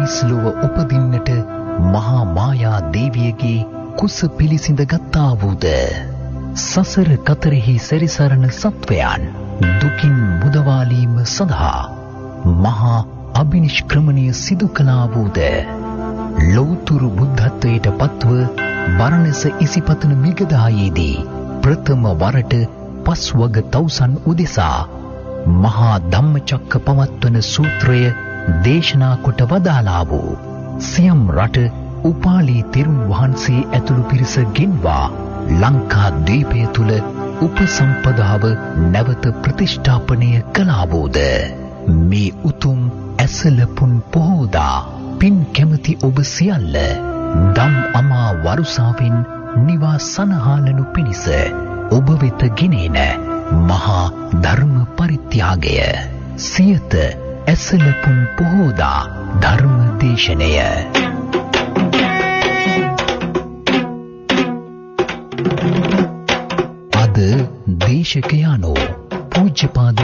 මිනිස්ලොව උපදින්නට මහා මායා දේවියගේ කුස පිළිසිඳ ගත්තා වූද සසර කතරෙහි සැරිසරන සත්වයන් දුකින් මුදවාලීම සඳහා මහා අභිනිෂ්ක්‍රමණය සිදු කළා වූද ලෞතුරු බුද්ධත්වයට පත්ව බරණැස ඉසිපතන මිගදායේදී ප්‍රථම වරට පස්වග තවුසන් උදෙසා මහා ධම්මචක්ක පවත්වන සූත්‍රය දේශනා කොට වදාළා වූ සියම් රට උපාලි තෙරුන් වහන්සේ ඇතුළු පිරිස ගෙන්වා ලංකා ද්වීපය තුල උපසම්පදාව නැවත ප්‍රතිෂ්ඨාපනය කළා වූද මේ උතුම් ඇසලපුන් පොහෝදා පින් කැමති ඔබ සියල්ල දම් අමා වරුසාවෙන් නිවා සනහාලනු පිණිස ඔබ වෙත ගෙනෙන මහා ධර්ම පරිත්‍යාගය සියත ඇසලපුන් පොහෝදා ධර්ම දේශනය අද දේශකයානෝ පූජ්‍යපාද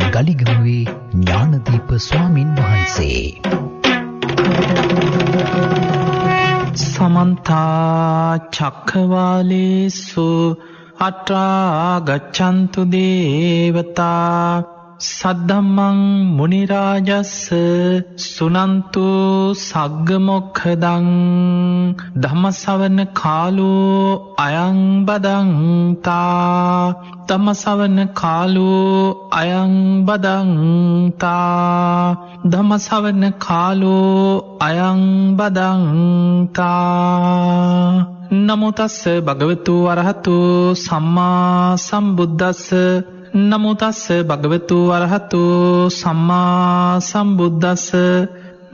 ගලිගමුවේ ඥානදීප ස්වාමින් වහන්සේ සමන්තා චක්ඛවාලේසු අත්‍රා ගච්ඡන්තු දේවතා සද්ධම්මං මුනි රාජස්ස සුනන්තු සග්ග මොක්ඛදං ධම්මසවන කාලෝ අයං බදන්තා ධම්මසවන කාලෝ අයං බදන්තා ධම්මසවන කාලෝ අයං බදන්තා නමෝ තස්ස භගවතු වරහතු සම්මා සම්බුද්දස්ස නමෝ තස්ස භගවතු වරහතු සම්මා සම්බුද්දස්ස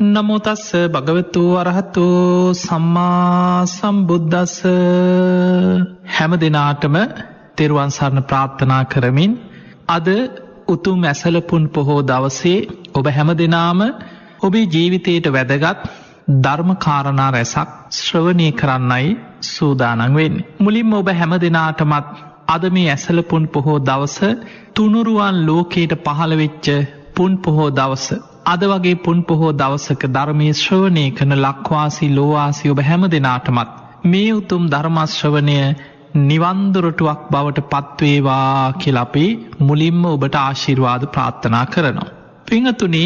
නමෝ තස්ස භගවතු වරහතු සම්මා සම්බුද්දස්ස හැම දිනාටම තෙරුවන් සරණ ප්‍රාර්ථනා කරමින් අද උතුම් ඇසලපුන් පොහෝ දවසේ ඔබ හැම දිනාම ඔබේ ජීවිතයට වැදගත් ධර්ම කාරණා රැසක් ශ්‍රවණය කරන්නයි සූදානම් වෙන්නේ. මුලින්ම ඔබ හැම දිනාටමත් අද මේ ඇසලපුන් පොහෝ දවස තුනුරුවන් ලෝකයට පහළ වෙච්ච පුන් පොහෝ දවස. අද වගේ පුන් පොහෝ දවසක ධර්මයේ ශ්‍රවණය කරන ලක්වාසී ලෝවාසී ඔබ හැම දිනාටමත් මේ උතුම් ධර්ම ශ්‍රවණය නිවන් දොරටුවක් බවට පත්වේවා කියලා අපි මුලින්ම ඔබට ආශිර්වාද ප්‍රාර්ථනා කරනවා. පින්තුනි,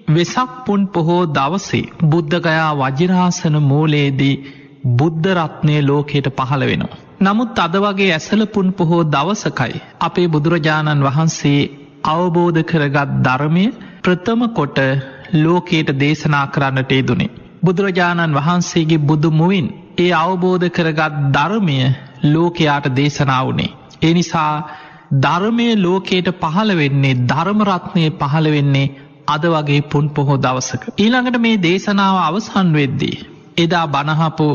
වෙසක් පුන් පොහෝ දවසේ බුද්ධගයා වජිරාසන මූලයේදී බුද්ධ රත්නය ලෝකයට පහළ වෙනවා. නමුත් අද වගේ ඇසලපුන් පොහෝ දවසකයි අපේ බුදුරජාණන් වහන්සේ අවබෝධ කරගත් ධර්මය ප්‍රථම කොට ලෝකයට දේශනා කරන්නට යෙදුනේ. බුදුරජාණන් වහන්සේගේ බුදු මුවින් ඒ අවබෝධ කරගත් ධර්මය ලෝකයාට දේශනා වුණේ. ඒ නිසා ධර්මය ලෝකයට පහළ වෙන්නේ, ධර්ම රත්නය පහළ වෙන්නේ අද වගේ පුන් පොහෝ දවසක. ඊළඟට මේ දේශනාව අවසන් වෙද්දී එදා බණහපු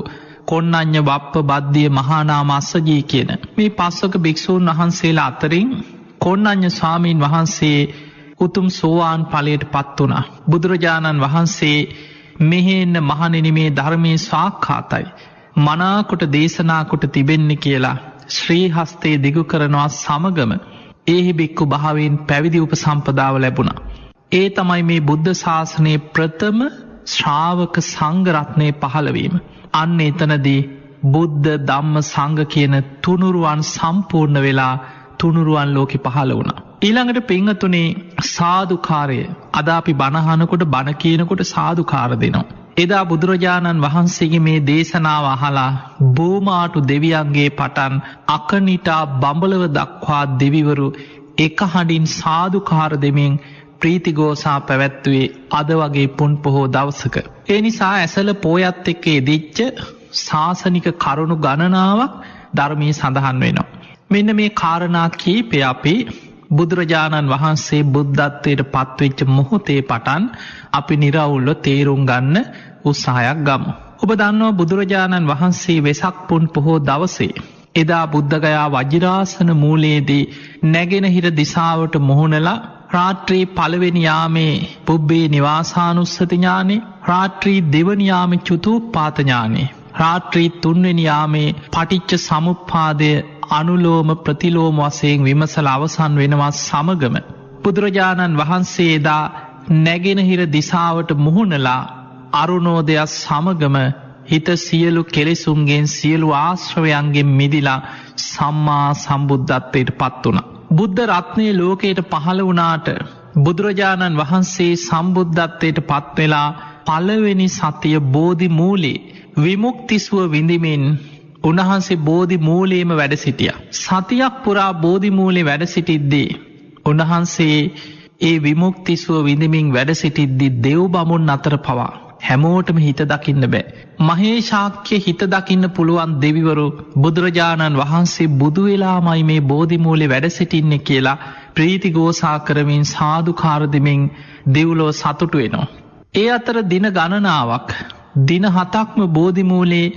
කොණ්ණඤ්ඤ වප්ප බද්දිය මහානාම අස්සජී කියන මේ පස්වක භික්ෂූන් වහන්සේලා අතරින් කොණ්ණඤ්ඤ ස්වාමීන් වහන්සේ උතුම් සෝවාන් ඵලයට පත් වුණා. බුදුරජාණන් වහන්සේ මෙහෙන්න මහණෙනි මේ ධර්මයේ සාක්ඛාතයි මනාකොට දේශනා කොට තිබෙන්නේ කියලා ශ්‍රී හස්තේ දිගු කරනවා සමගම ඒහි බික්කු භාවයෙන් පැවිදි උපසම්පදාව ලැබුණා. ඒ තමයි මේ බුද්ධ ශාසනයේ ප්‍රථම ශ්‍රාවක සංඝ රත්නයේ පහළවීම. අන්න එතනදී බුද්ධ ධම්ම සංඝ කියන තුනුරුවන් සම්පූර්ණ වෙලා තුනුරුවන් ලෝකෙ පහළ වුණා. ඊළඟට පින්වතුනි, සාදුකාරය. අද අපි බණ අහනකොට බණ කියනකොට සාදුකාර දෙනවා. එදා බුදුරජාණන් වහන්සේගේ මේ දේශනාව අහලා බෝමාටු දෙවියන්ගේ පටන් අකනිටා බඹලව දක්වා දෙවිවරු එක හඬින් සාදුකාර දෙමින් ප්‍රීතිගෝසා පැවැත්වුවේ අද වගේ පුන් පොහෝ දවසක. ඒ නිසා ඇසල පෝයත් එක්ක යෙදිච්ච ශාසනික කරුණු ගණනාවක් ධර්මයේ සඳහන් වෙනවා. මෙන්න මේ කාරණා කීපය අපි බුදුරජාණන් වහන්සේ බුද්ධත්වයට පත්වෙච්ච මොහොතේ පටන් අපි නිරවුල්ව තේරුම් ගන්න උත්සාහයක් ගමු. ඔබ දන්නවා බුදුරජාණන් වහන්සේ වෙසක් පුන් පොහෝ දවසේ එදා බුද්ධගයා වජිරාසන මූලයේදී නැගෙනහිර දිසාවට මුහුණලා රාත්‍රී පළවෙනි යාමේ පුබ්බේ නිවාසානුස්සති ඥානෙ, රාත්‍රී දෙවනි යාමේ චතුප්පාත ඥානෙ, රාත්‍රී තුන්වෙනි යාමේ පටිච්ච සමුප්පාදය අනුලෝම ප්‍රතිලෝම වශයෙන් විමසලා අවසන් වෙනවා සමගම බුදුරජාණන් වහන්සේ එදා නැගෙනහිර දිසාවට මුහුණලා අරුණෝදයක් සමගම හිත සියලු කෙලෙසුන්ගෙන් සියලු ආශ්‍රවයන්ගෙන් මිදිලා සම්මා සම්බුද්ධත්වයට පත් වුණා. බුද්ධ රත්නය ලෝකයට පහළ වුණාට බුදුරජාණන් වහන්සේ සම්බුද්ධත්වයට පත් වෙලා පළවෙනි සතිය බෝධි මූලේ විමුක්තිසුව විඳිමින් උන්වහන්සේ බෝධි මූලයේම වැඩ සිටියා. සතියක් පුරා බෝධි මූලේ වැඩ සිටිද්දී උන්වහන්සේ ඒ විමුක්තිසුව විඳිමින් වැඩ සිටිද්දී දෙව් බමුණු අතර පවා හැමෝටම හිත දකින්න බෑ. මහේශාක්‍ය හිත දකින්න පුළුවන් දෙවිවරු බුදුරජාණන් වහන්සේ බුදු වෙලාමයි මේ බෝධි මූලේ වැඩ සිටින්නේ කියලා ප්‍රීති ഘോഷා කරමින් සාදුකාර දෙමින් දෙව්ලොව සතුටු වෙනවා. ඒ අතර දින ගණනාවක් දින 7ක්ම බෝධි මූලේ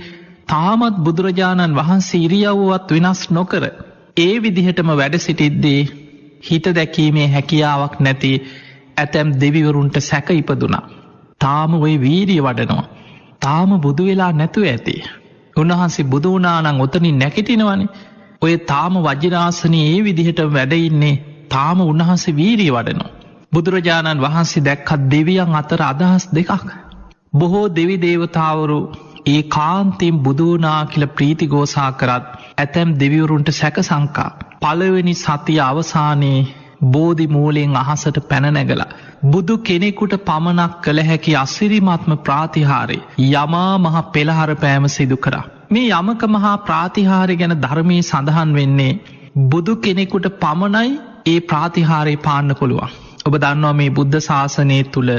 තාමත් බුදුරජාණන් වහන්සේ ඉරියව්වත් වෙනස් නොකර ඒ විදිහටම වැඩ සිටිද්දී හිත දැකීමේ හැකියාවක් නැති ඇතැම් දෙවිවරුන්ට සැක ඉපදුනා. තාම ඔය වීරිය වඩනවා. තාම බුදු වෙලා නැතුව ඇති. උන්වහන්සේ බුදු වුණා නම් ඔතනින් නැගිටිනවනේ. ඔය තාම වජිරාසනේ ඒ විදිහට වැඩ ඉන්නේ. තාම උන්වහන්සේ වීරිය වඩනවා. බුදුරජාණන් වහන්සේ දැක්කත් දෙවියන් අතර අදහස් දෙකක්. බොහෝ දෙවි දේවතාවරු ඒ කාන්තෙන් බුදු වුණා කියලා ප්‍රීති ഘോഷා කරත් ඇතැම් දෙවිවරුන්ට සැක සංකා. පළවෙනි සතිය අවසානයේ බෝධි මූලයෙන් අහසට පැන නැගලා බුදු කෙනෙකුට පමණක් කළ හැකි අසිරිමත්ම ප්‍රාතිහාරය යමා මහ පෙළහර පෑම සිදු කරා. මේ යමක මහා ප්‍රාතිහාරය ගැන ධර්මයේ සඳහන් වෙන්නේ බුදු කෙනෙකුට පමණයි ඒ ප්‍රාතිහාරය පාන්න පුළුවන්. ඔබ දන්නවා මේ බුද්ධ ශාසනය තුල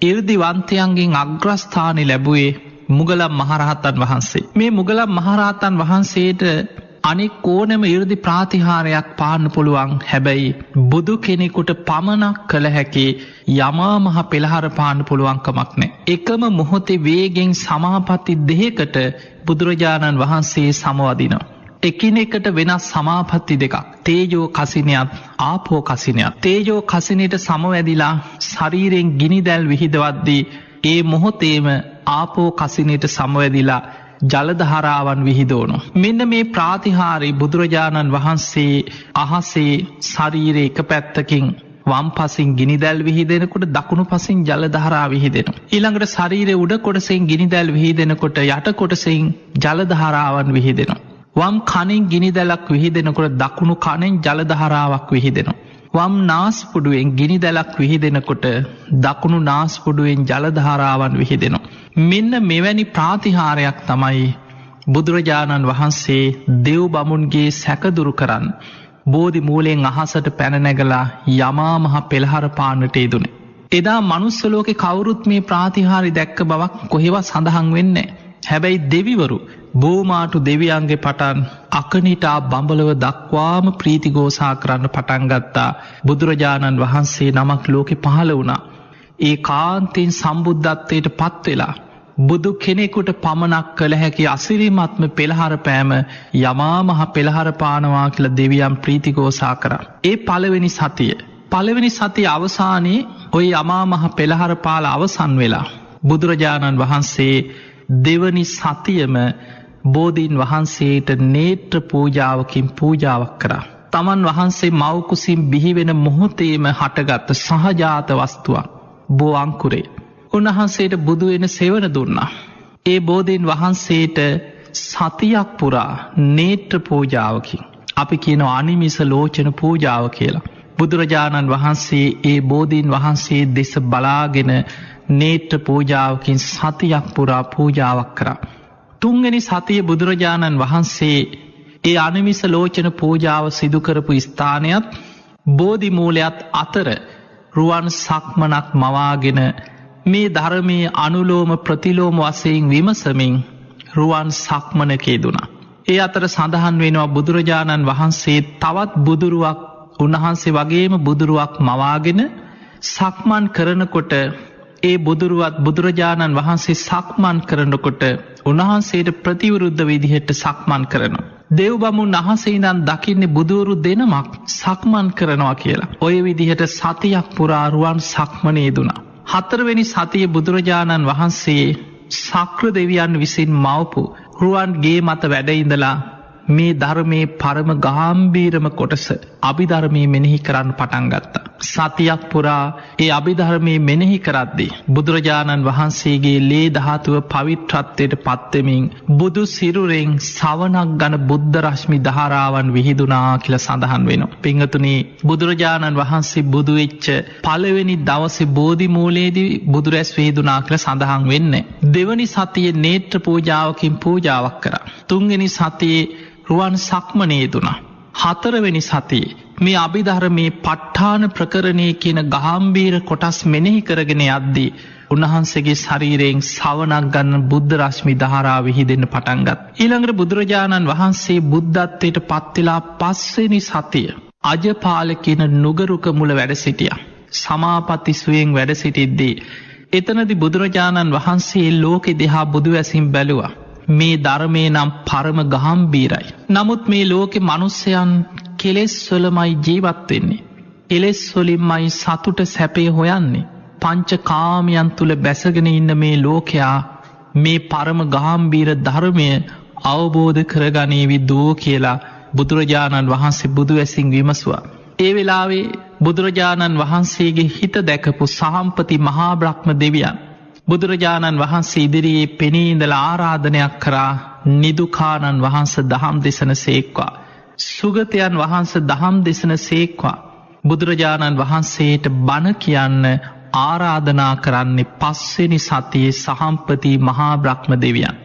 이르දිවන්තයන්ගෙන් අග්‍රස්ථානෙ ලැබුවේ මුගලන් මහරහතන් වහන්සේ. මේ මුගලන් මහරහතන් වහන්සේට අනෙක් ඕනෑම 이르දි ප්‍රාතිහාරයක් පාන්න පුළුවන්. හැබැයි බුදු කෙනෙකුට පමණක් කළ හැකි යමා මහ පෙළහර පාන්න පුළුවන්කමක් නැහැ. එකම මොහොතේ වේගෙන් සමාපatti දෙකකට බුදුරජාණන් වහන්සේ සමවදිනවා. එකිනෙකට වෙනස් සමාපatti දෙකක්. තේජෝ කසිනියත් ආපෝ කසිනියත්. තේජෝ කසිනියට සමවැදිලා ශරීරයෙන් ගිනි දැල් විහිදවද්දී ඒ මොහොතේම ආපෝ කසිනියට සමවැදිලා ජල දහරාවන් විහිදවනවා. මෙන්න මේ ප්‍රාතිහාරය බුදුරජාණන් වහන්සේ අහසේ ශරීරයේ එක පැත්තකින් වම් පසින් ගිනි දැල් විහිදෙනකොට දකුණු පසින් ජල දහරා විහිදෙනවා. ඊළඟට ශරීරයේ උඩ කොටසෙන් ගිනි දැල් විහිදෙනකොට යට කොටසෙන් ජල දහරාවන් විහිදෙනවා. වම් කනෙන් ගිනි දැලක් විහිදෙනකොට දකුණු කනෙන් ජල දහරාවක් විහිදෙනවා. වම් නාස්පුඩුවෙන් ගිනි දැලක් විහිදෙනකොට දකුණු නාස්පුඩුවෙන් ජල දහරාවන් විහිදෙනවා. මෙන්න මෙවැනි ප්‍රාතිහාරයක් තමයි බුදුරජාණන් වහන්සේ දෙව් බමුණුගේ සැක දුරු කරන්න බෝධි මූලයෙන් අහසට පැන නැගලා යමා මහ පෙළහර පාන්නට යෙදුනේ. එදා මනුස්ස ලෝකේ කවුරුත් මේ ප්‍රාතිහාරය දැක්ක බවක් කොහෙවත් සඳහන් වෙන්නේ නැහැ. හැබැයි දෙවිවරු බෝමාටු දෙවියන්ගේ පටන් අකනිටා බඹලව දක්වාම ප්‍රීති ഘോഷා කරන්න පටන් ගත්තා. බුදුරජාණන් වහන්සේ නමක් ලෝකෙ පහළ වුණා. ඒ කාන්තෙන් සම්බුද්ධත්වයට පත් වෙලා බුදු කෙනෙකුට පමණක් කළ හැකි අසිරිමත්ම පෙළහර පෑම යමා මහ පෙළහර පානවා කියලා දෙවියන් ප්‍රීති ഘോഷා කරා. ඒ පළවෙනි සතිය අවසානයේ ওই යමා මහ පෙළහර පාල අවසන් වෙලා බුදුරජාණන් වහන්සේ දෙවනි සතියම බෝධීන් වහන්සේට නේත්‍ර පූජාවකින් පූජාවක් කරා. තමන් වහන්සේ මව් කුසින් බිහි වෙන මොහොතේම හටගත් සහජාත වස්තුවක් බෝ අංකුරේ උන්වහන්සේට බුදු වෙන සෙවණ දුන්නා. ඒ බෝධීන් වහන්සේට සතියක් පුරා නේත්‍ර පූජාවකින් අපි කියනවා අනිමිස ලෝචන පූජාව කියලා. බුදුරජාණන් වහන්සේ ඒ බෝධීන් වහන්සේ දෙස බලාගෙන නේත්‍ර පූජාවකින් සතියක් පුරා පූජාවක් කරා. තුන්වෙනි සතිය බුදුරජාණන් වහන්සේ ඒ අනිමිස ලෝචන පූජාව සිදු කරපු ස්ථානයත් බෝධි මූලයත් අතර රුවන් සක්මනක් මවාගෙන මේ ධර්මයේ අනුලෝම ප්‍රතිලෝම වශයෙන් විමසමින් රුවන් සක්මනක යෙදුණා. ඒ අතර සඳහන් වෙනවා බුදුරජාණන් වහන්සේ තවත් බුදුරුවක් උන්වහන්සේ වගේම බුදුරුවක් මවාගෙන සක්මන් කරනකොට ඒ බුදුරුවත් බුදුරජාණන් වහන්සේ සක්මන් කරනකොට උන්වහන්සේට ප්‍රතිවිරුද්ධ විදිහට සක්මන් කරනවා. දෙව් බමුණු අහසේ ඉඳන් දකින්නේ බුදුරු දෙනමක් සක්මන් කරනවා කියලා. ওই විදිහට සතියක් පුරා රුවන් සක්මනේ යෙදුණා. හතරවෙනි සතියේ බුදුරජාණන් වහන්සේ ශක්‍ර දෙවියන් විසින් මවපු රුවන් ගේ මත වැඩ ඉඳලා මේ ධර්මයේ පරම ගාම්භීරම කොටස අභිධර්මයේ මෙනෙහි කරන්න පටන් ගත්තා. සතියක් පුරා ඒ අභිධර්මයේ මෙනෙහි කරද්දී බුදුරජාණන් වහන්සේගේ ලේ ධාතුව පවිත්‍රත්වයට පත්වෙමින් බුදු සිරුරෙන් සවනක් ගන බුද්ධ රශ්මි ධාරාවන් විහිදුනා කියලා සඳහන් වෙනවා. පින්වතුනි, බුදුරජාණන් වහන්සේ බුදු වෙච්ච පළවෙනි දවසේ බෝධි මූලයේදී බුදු රැස් විහිදුනා කියලා සඳහන් වෙන්නේ. දෙවනි සතියේ නේත්‍ර පූජාවකින් පූජාවක් කරා. තුන්වෙනි සතියේ රුවන් සක්මනේ දුනා. හතරවෙනි සතියේ මේ අභිධර්මයේ ප ဋ ාණ ප්‍රකරණය කියන ගාම්භීර කොටස් මෙනෙහි කරගෙන යද්දී උන්වහන්සේගේ ශරීරයෙන් සවනක් ගන්න බුද්ධ රශ්මි ධාරා විහිදෙන්න පටන් ගත්තා. ඊළඟට බුදුරජාණන් වහන්සේ බුද්ධත්වයට පත් වෙලා පස්වෙනි සතිය අජපාල කියන නුගරුක මුල වැඩ සිටියා. සමාපatti සුවයෙන් වැඩ සිටිද්දී එතනදී බුදුරජාණන් වහන්සේ ලෝකෙ දිහා බුදු වැසින් බැලුවා. මේ ධර්මයේ නම් පරම ගාම්භීරයි. නමුත් මේ ලෝකෙ මිනිස්යන් කෙලෙස් වලමයි ජීවත් වෙන්නේ. කෙලෙස් වලින්මයි සතුට සැපේ හොයන්නේ. පංචකාමයන් තුල බැසගෙන ඉන්න මේ ලෝකයා මේ පරම ගාම්භීර ධර්මය අවබෝධ කරගනීවි දෝ කියලා බුදුරජාණන් වහන්සේ බුදු වැසින් විමසුවා. ඒ වෙලාවේ බුදුරජාණන් වහන්සේගේ හිත දැකපු සහම්පති මහා බ්‍රහ්ම දෙවියන් බුදුරජාණන් වහන්සේ ඉදිරියේ පෙනී ඉඳලා ආරාධනයක් කරා, නිදුකානන් වහන්සේ දහම් දෙසන සේක්වා, සුගතයන් වහන්සේ දහම් දෙසන සේක්වා. බුදුරජාණන් වහන්සේට බණ කියන්න ආරාධනා කරන්නේ පස්වෙනි සතියේ සහම්පති මහා බ්‍රහ්ම දෙවියන්.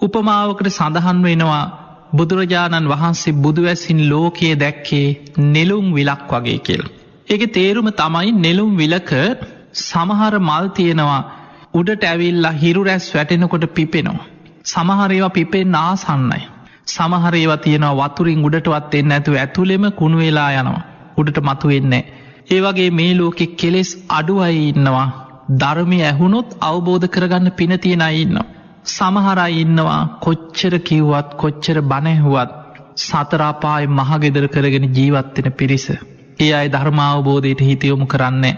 උපමාවකට සඳහන් වෙනවා බුදුරජාණන් වහන්සේ බුදුවැසින් ලෝකයේ දැක්කේ නෙළුම් විලක් වගේ කියලා. ඒකේ තේරුම තමයි නෙළුම් විලක සමහර මල් තියෙනවා උඩට ඇවිල්ලා හිරු රැස් වැටෙනකොට පිපෙනවා. සමහර ඒවා පිපෙන්න ආසන්නයි. සමහර ඒවා තියෙනවා වතුරින් උඩටවත් එන්නේ නැතුව ඇතුළෙම කුණු වෙලා යනවා. උඩට මතුවෙන්නේ නැහැ. ඒ වගේ මේ ලෝකෙ කෙලෙස් අඩු අය ඉන්නවා. ධර්මය ඇහුනොත් අවබෝධ කරගන්න පින තියෙන අය ඉන්නවා. සමහර අය ඉන්නවා කොච්චර කිව්වත් කොච්චර බණ ඇහුවත් සතර අපායේ මහගෙදර කරගෙන ජීවත් වෙන පිරිස. ඒ අය ධර්ම අවබෝධයට හිත යොමු කරන්නේ.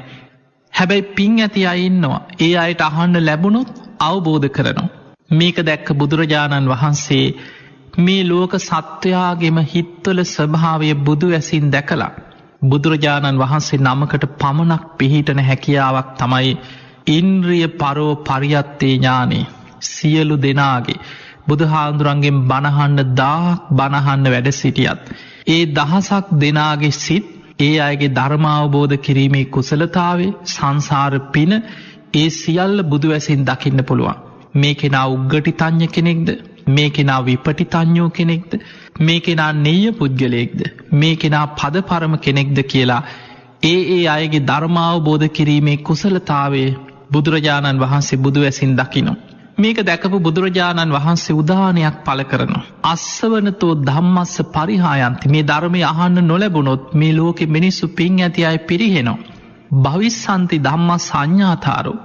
හැබැයි පින් ඇති අය ඉන්නවා. ඒ අයට අහන්න ලැබුණොත් අවබෝධ කරනවා. මේක දැක්ක බුදුරජාණන් වහන්සේ මේ ලෝක සත්වයාගේම හිත්වල ස්වභාවය බුදු ඇසින් දැකලා බුදුරජාණන් වහන්සේ නමකට පමණක් පිහිටන හැකියාවක් තමයි ඉන්ද්‍රිය පරෝ පරියත්තේ ඥානෙ. සියලු දෙනාගේ බුදුහාඳුරන්ගෙන් බණහන්න 1000ක් බණහන්න වැඩ සිටියත් ඒ දහසක් දෙනාගේ සිත් ඒ අයගේ ධර්ම අවබෝධ කිරීමේ කුසලතාවේ සංසාර පින ඒ සියල්ල බුදු ඇසින් දකින්න පුළුවන්. මේ කෙනා උග්ගටිතඤ්ඤ කෙනෙක්ද, මේ කෙනා විපටිතඤ්ඤෝ කෙනෙක්ද, මේ කෙනා නෙය්‍ය පුද්ගලයෙක්ද, මේ කෙනා පදපරම කෙනෙක්ද කියලා ඒ අයගේ ධර්ම අවබෝධ කිරීමේ කුසලතාවේ බුදුරජාණන් වහන්සේ බුදු ඇසින් දකිනවා. මේක දැකපු බුදුරජාණන් වහන්සේ උදානයක් පළ කරනවා. අස්සවනතෝ ධම්මස්ස පරිහායන්ති. මේ ධර්මය අහන්න නොලැබුණොත් මේ ලෝකෙ මිනිස්සු පින් ඇති අය පිරිහෙනවා. භවිස්සන්ති ධම්මස් සංඥාතාරෝ.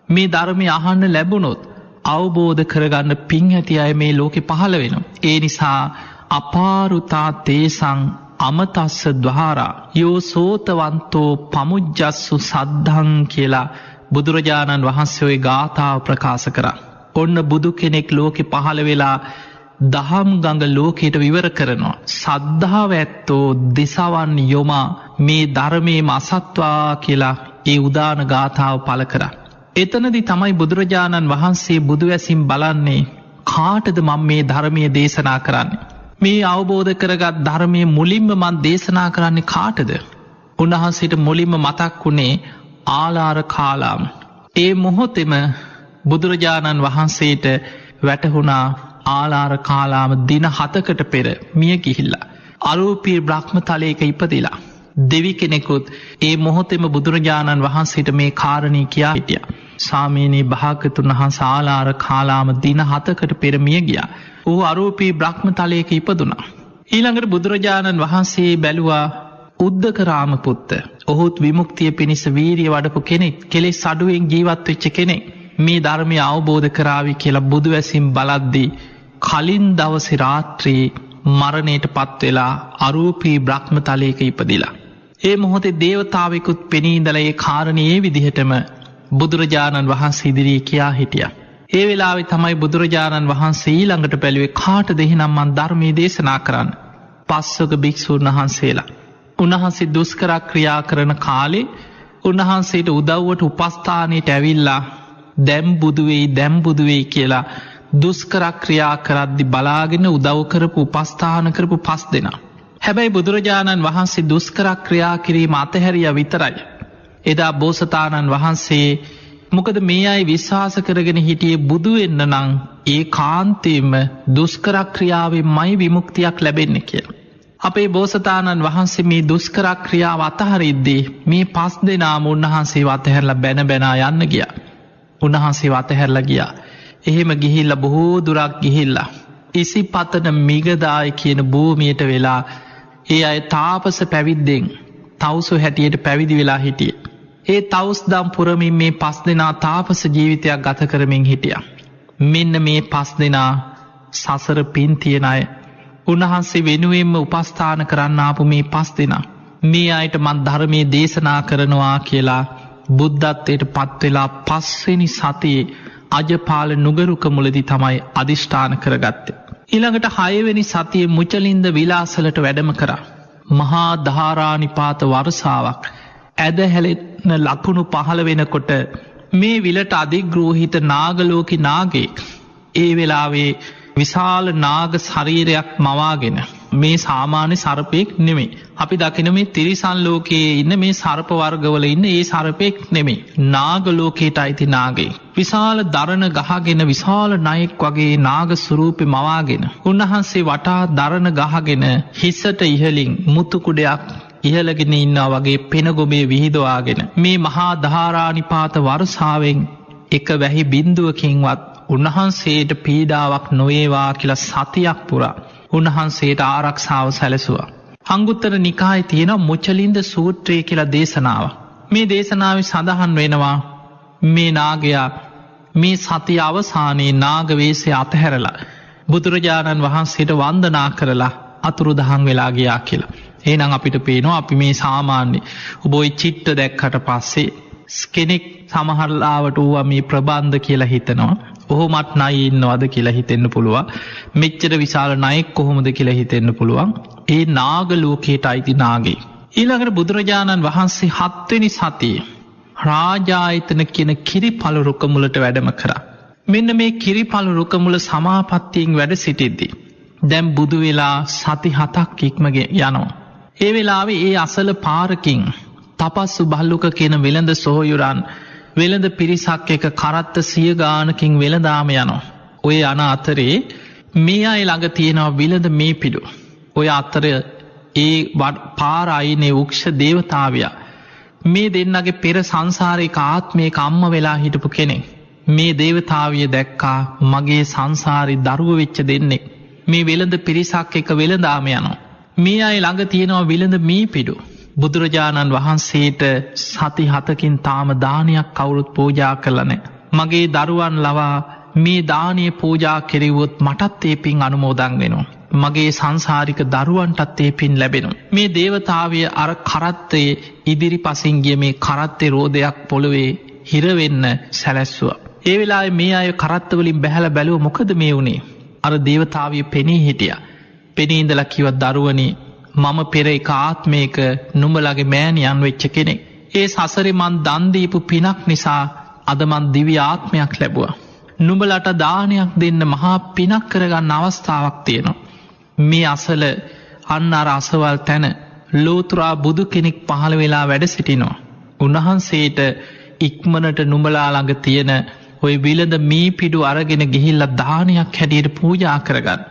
මේ ධර්මය අහන්න ලැබුණොත් අවබෝධ කරගන්න පින් ඇති අය මේ ලෝකෙ පහළ වෙනවා. ඒ නිසා අපාරුතා තේසං අමතස්ස ద్వාරා යෝ සෝතවන්තෝ පමුජ්ජස්සු සද්ධං කියලා බුදුරජාණන් වහන්සේ ওই ගාථාව ප්‍රකාශ කරා. ඔන්න බුදු කෙනෙක් ලෝකෙ පහළ වෙලා දහම් ගඟ ලෝකයට විවර කරනවා. සද්ධාව ඇත්තෝ දිසවන් යොමා මේ ධර්මයේම අසත්වා කියලා ඒ උදාන ගාථාව පළ කරා. එතනදි තමයි බුදුරජාණන් වහන්සේ බුදු ඇසින් බලන්නේ කාටද මම මේ ධර්මයේ දේශනා කරන්නේ. මේ අවබෝධ කරගත් ධර්මයේ මුලින්ම මම දේශනා කරන්නේ කාටද? උන්වහන්සේට මුලින්ම මතක් වුණේ ආලාර කාලාම. ඒ මොහොතේම බුදුරජාණන් වහන්සේට වැටහුණා ආලාර කාලාම දින 7කට පෙර මිය ගිහිල්ලා අරූපී බ්‍රහ්මතලයක ඉපදිලා දෙවි කෙනෙකුත් ඒ මොහොතේම බුදුරජාණන් වහන්සේට මේ කාරණේ කියා හිටියා. ස්වාමීනි භාග්‍යතුන් වහන්සේ ආලාර කාලාම දින 7කට පෙර මිය ගියා. ඌ අරූපී බ්‍රහ්මතලයක ඉපදුනා. ඊළඟට බුදුරජාණන් වහන්සේ බැලුවා උද්දක රාම පුත්ත. ඔහුත් විමුක්තිය පිණිස වීරිය වඩපු කෙනෙක්, කෙලෙස් අඩුවෙන් ජීවත් වෙච්ච කෙනෙක්. මේ ධර්මය අවබෝධ කරાવી කියලා බුදු ඇසින් බලද්දී කලින් දවසේ රාත්‍රියේ මරණයට පත් වෙලා අරූපී බ්‍රහ්මතලයක ඉපදිලා. ඒ මොහොතේ දේවතාවෙකුත් පෙනී ඉඳලා ඒ කාරණේ ඒ විදිහටම බුදුරජාණන් වහන්සේ ඉදිරියේ කියා හිටියා. ඒ වෙලාවේ තමයි බුදුරජාණන් වහන්සේ ඊළඟට බැලුවේ කාටද එහෙනම් මන් ධර්මයේ දේශනා කරන්න. පස්වක භික්ෂූන් වහන්සේලා. උන්වහන්සේ දුෂ්කර ක්‍රියා කරන කාලේ උන්වහන්සේට උදව්වට උපස්ථානයට ඇවිල්ලා දැම් බුදු වෙයි කියලා දුෂ්කර ක්‍රියා කරද්දි බලාගෙන උදව් කරපු උපස්ථාන කරපු 5 දෙනා. හැබැයි බුදුරජාණන් වහන්සේ දුෂ්කර ක්‍රියා කිරීම අතහැරියා විතරයි. එදා බෝසතාණන් වහන්සේ මොකද මේ අය විශ්වාස කරගෙන හිටියේ බුදු වෙන්න නම් ඒ කාන්තේම දුෂ්කර ක්‍රියාවෙන්මයි විමුක්තියක් ලැබෙන්නේ කියලා. අපේ බෝසතාණන් වහන්සේ මේ දුෂ්කර ක්‍රියාව අතහරිද්දී මේ 5 දෙනාම උන්වහන්සේ අතහැරලා බැන යන්න ගියා. උන්වහන්සේ අතහැරලා ගියා. එහෙම ගිහිල්ලා බොහෝ දුරක් ගිහිල්ලා ඉසිපතන මිගදාය කියන භූමියට වෙලා ඒ අය තාපස පැවිද්දෙන් තවුසු හැටියට පැවිදි වෙලා හිටියේ. ඒ තවුස්දම් පුරමින් මේ 5 දෙනා තාපස ජීවිතයක් ගත කරමින් හිටියා. මෙන්න මේ 5 දෙනා සසර පින් තියන අය. උන්වහන්සේ වෙනුවෙන්ම උපස්ථාන කරන්න ආපු මේ 5 දෙනා මේ අයට මන් ධර්මයේ දේශනා කරනවා කියලා බුද්ධත්වයට පත් වෙලා 5 වෙනි සතියේ අජපාල නුගරුක මුලදී තමයි අදිෂ්ඨාන කරගත්තේ. ඊළඟට 6 වෙනි සතියේ මුචලින්ද විලාසලට වැඩම කරා. මහා ධාරානිපාත වර්ෂාවක් ඇදහැලෙන ලකුණු පහළ වෙනකොට මේ විලට අධිග්‍රෝහිත නාගලෝකි නාගෙක් ඒ වෙලාවේ විශාල නාග ශරීරයක් මවාගෙන මේ සාමාන්‍ය සර්පෙක් නෙමෙයි. අපි දකින මේ තිරිසන් ලෝකයේ ඉන්න මේ සර්ප වර්ගවල ඉන්න ඒ සර්පෙක් නෙමෙයි. නාග ලෝකයට අයිති නාගෙක්. විශාල දරණ ගහගෙන විශාල නයෙක් වගේ නාග ස්වරූපෙ මවාගෙන උන්වහන්සේ වටා දරණ ගහගෙන හිසට ඉහලින් මුතු කුඩයක් ඉහළගෙන ඉන්නා වගේ පෙනගොබේ විහිදවාගෙන මේ මහා ධාරානිපාත වර්ෂාවෙන් එක වැහි බින්දුවකින්වත් උන්වහන්සේට පීඩාවක් නොවේවා කියලා සතියක් පුරා උන්වහන්සේට ආරක්ෂාව සැලසුවා. අංගුත්තර නිකායේ තියෙන මුචලින්ද සූත්‍රය කියලා දේශනාව. මේ දේශනාවේ සඳහන් වෙනවා මේ නාගයා මේ සතිය අවසානයේ නාග වේශය අතහැරලා බුදුරජාණන් වහන්සේට වන්දනා කරලා අතුරුදහන් වෙලා ගියා කියලා. එහෙනම් අපිට පේනවා අපි මේ සාමාන්‍ය ඔබ ওই චිත්ත දැක්කට පස්සේ කෙනෙක් සමහරලාවට ඌවා මේ ප්‍රබන්ධ කියලා හිතනවා. ඔහොමත් ණයි ඉන්නවද කියලා හිතෙන්න පුළුවන්. මෙච්චර විශාල ණයෙක් කොහොමද කියලා හිතෙන්න පුළුවන්. ඒ නාග ලෝකයට අයිති නාගේ. ඊළඟට බුදුරජාණන් වහන්සේ 7 වෙනි සතියේ රාජායතන කියන කිරිපල රුක මුලට වැඩම කරා. මෙන්න මේ කිරිපල රුක මුල සමාපත්තියෙන් වැඩ සිටිද්දී දැන් බුදු වෙලා සති 7ක් ඉක්ම යනවා. ඒ වෙලාවේ ඒ අසල පාරකින් තපස්සු බල්ලුක කියන වෙළඳ සොහොයුරන් වෙළඳ පිරිසක් එක කරත්ත 100 ගානකින් වෙළඳාම යනවා. ඔය යන අතරේ මේ අය ළඟ තියෙනවා විලඳ මේ පිළු. ඔය අතර ඒ පාර අයිනේ වෘක්ෂ දේවතාවියා මේ දෙන්නගේ පෙර සංසාරික ආත්මයක අම්ම වෙලා හිටපු කෙනෙක්. මේ දේවතාවිය දැක්කා මගේ සංසාරි දරුවෝ වෙච්ච දෙන්නෙක්. මේ වෙළඳ පිරිසක් එක වෙළඳාම යනවා. මේ අය ළඟ තියෙනවා විලඳ මේ පිළු. බුදුරජාණන් වහන්සේට සති 7කින් තාම දානයක් කවුරුත් පූජා කළා නැහැ. මගේ දරුවන් ලවා මේ දානීය පූජා කෙරුවොත් මටත් ඒ පින් අනුමෝදන් වෙනවා. මගේ සංසාරික දරුවන්ටත් ඒ පින් ලැබෙනවා. මේ දේවතාවිය අර කරත්තේ ඉදිරිපසින් ගිය මේ කරත්තේ රෝදයක් පොළවේ හිර වෙන්න සැලැස්සුවා. ඒ වෙලාවේ මේ අය කරත්ත වලින් බැහැලා බැලුවා මොකද මේ වුනේ? අර දේවතාවිය පෙනී හිටියා. පෙනී ඉඳලා කිව්වා දරුවනි මම පෙර එක ආත්මයක නුඹලගේ මෑණියන් වෙච්ච කෙනෙක්. ඒ සසරේ මන් දන් දීපු පිනක් නිසා අද මන් දිව්‍ය ආත්මයක් ලැබුවා. නුඹලට දානයක් දෙන්න මහා පිනක් කරගන්න අවස්ථාවක් තියෙනවා. මේ අසල අන්න අර අසවල් තැන ලෝතුරා බුදු කෙනෙක් පහළ වෙලා වැඩ සිටිනවා. උන්වහන්සේට ඉක්මනට නුඹලා ළඟ තියෙන ওই විලඳ මී පිඩු අරගෙන ගිහිල්ලා දානයක් හැටියට පූජා කරගන්න.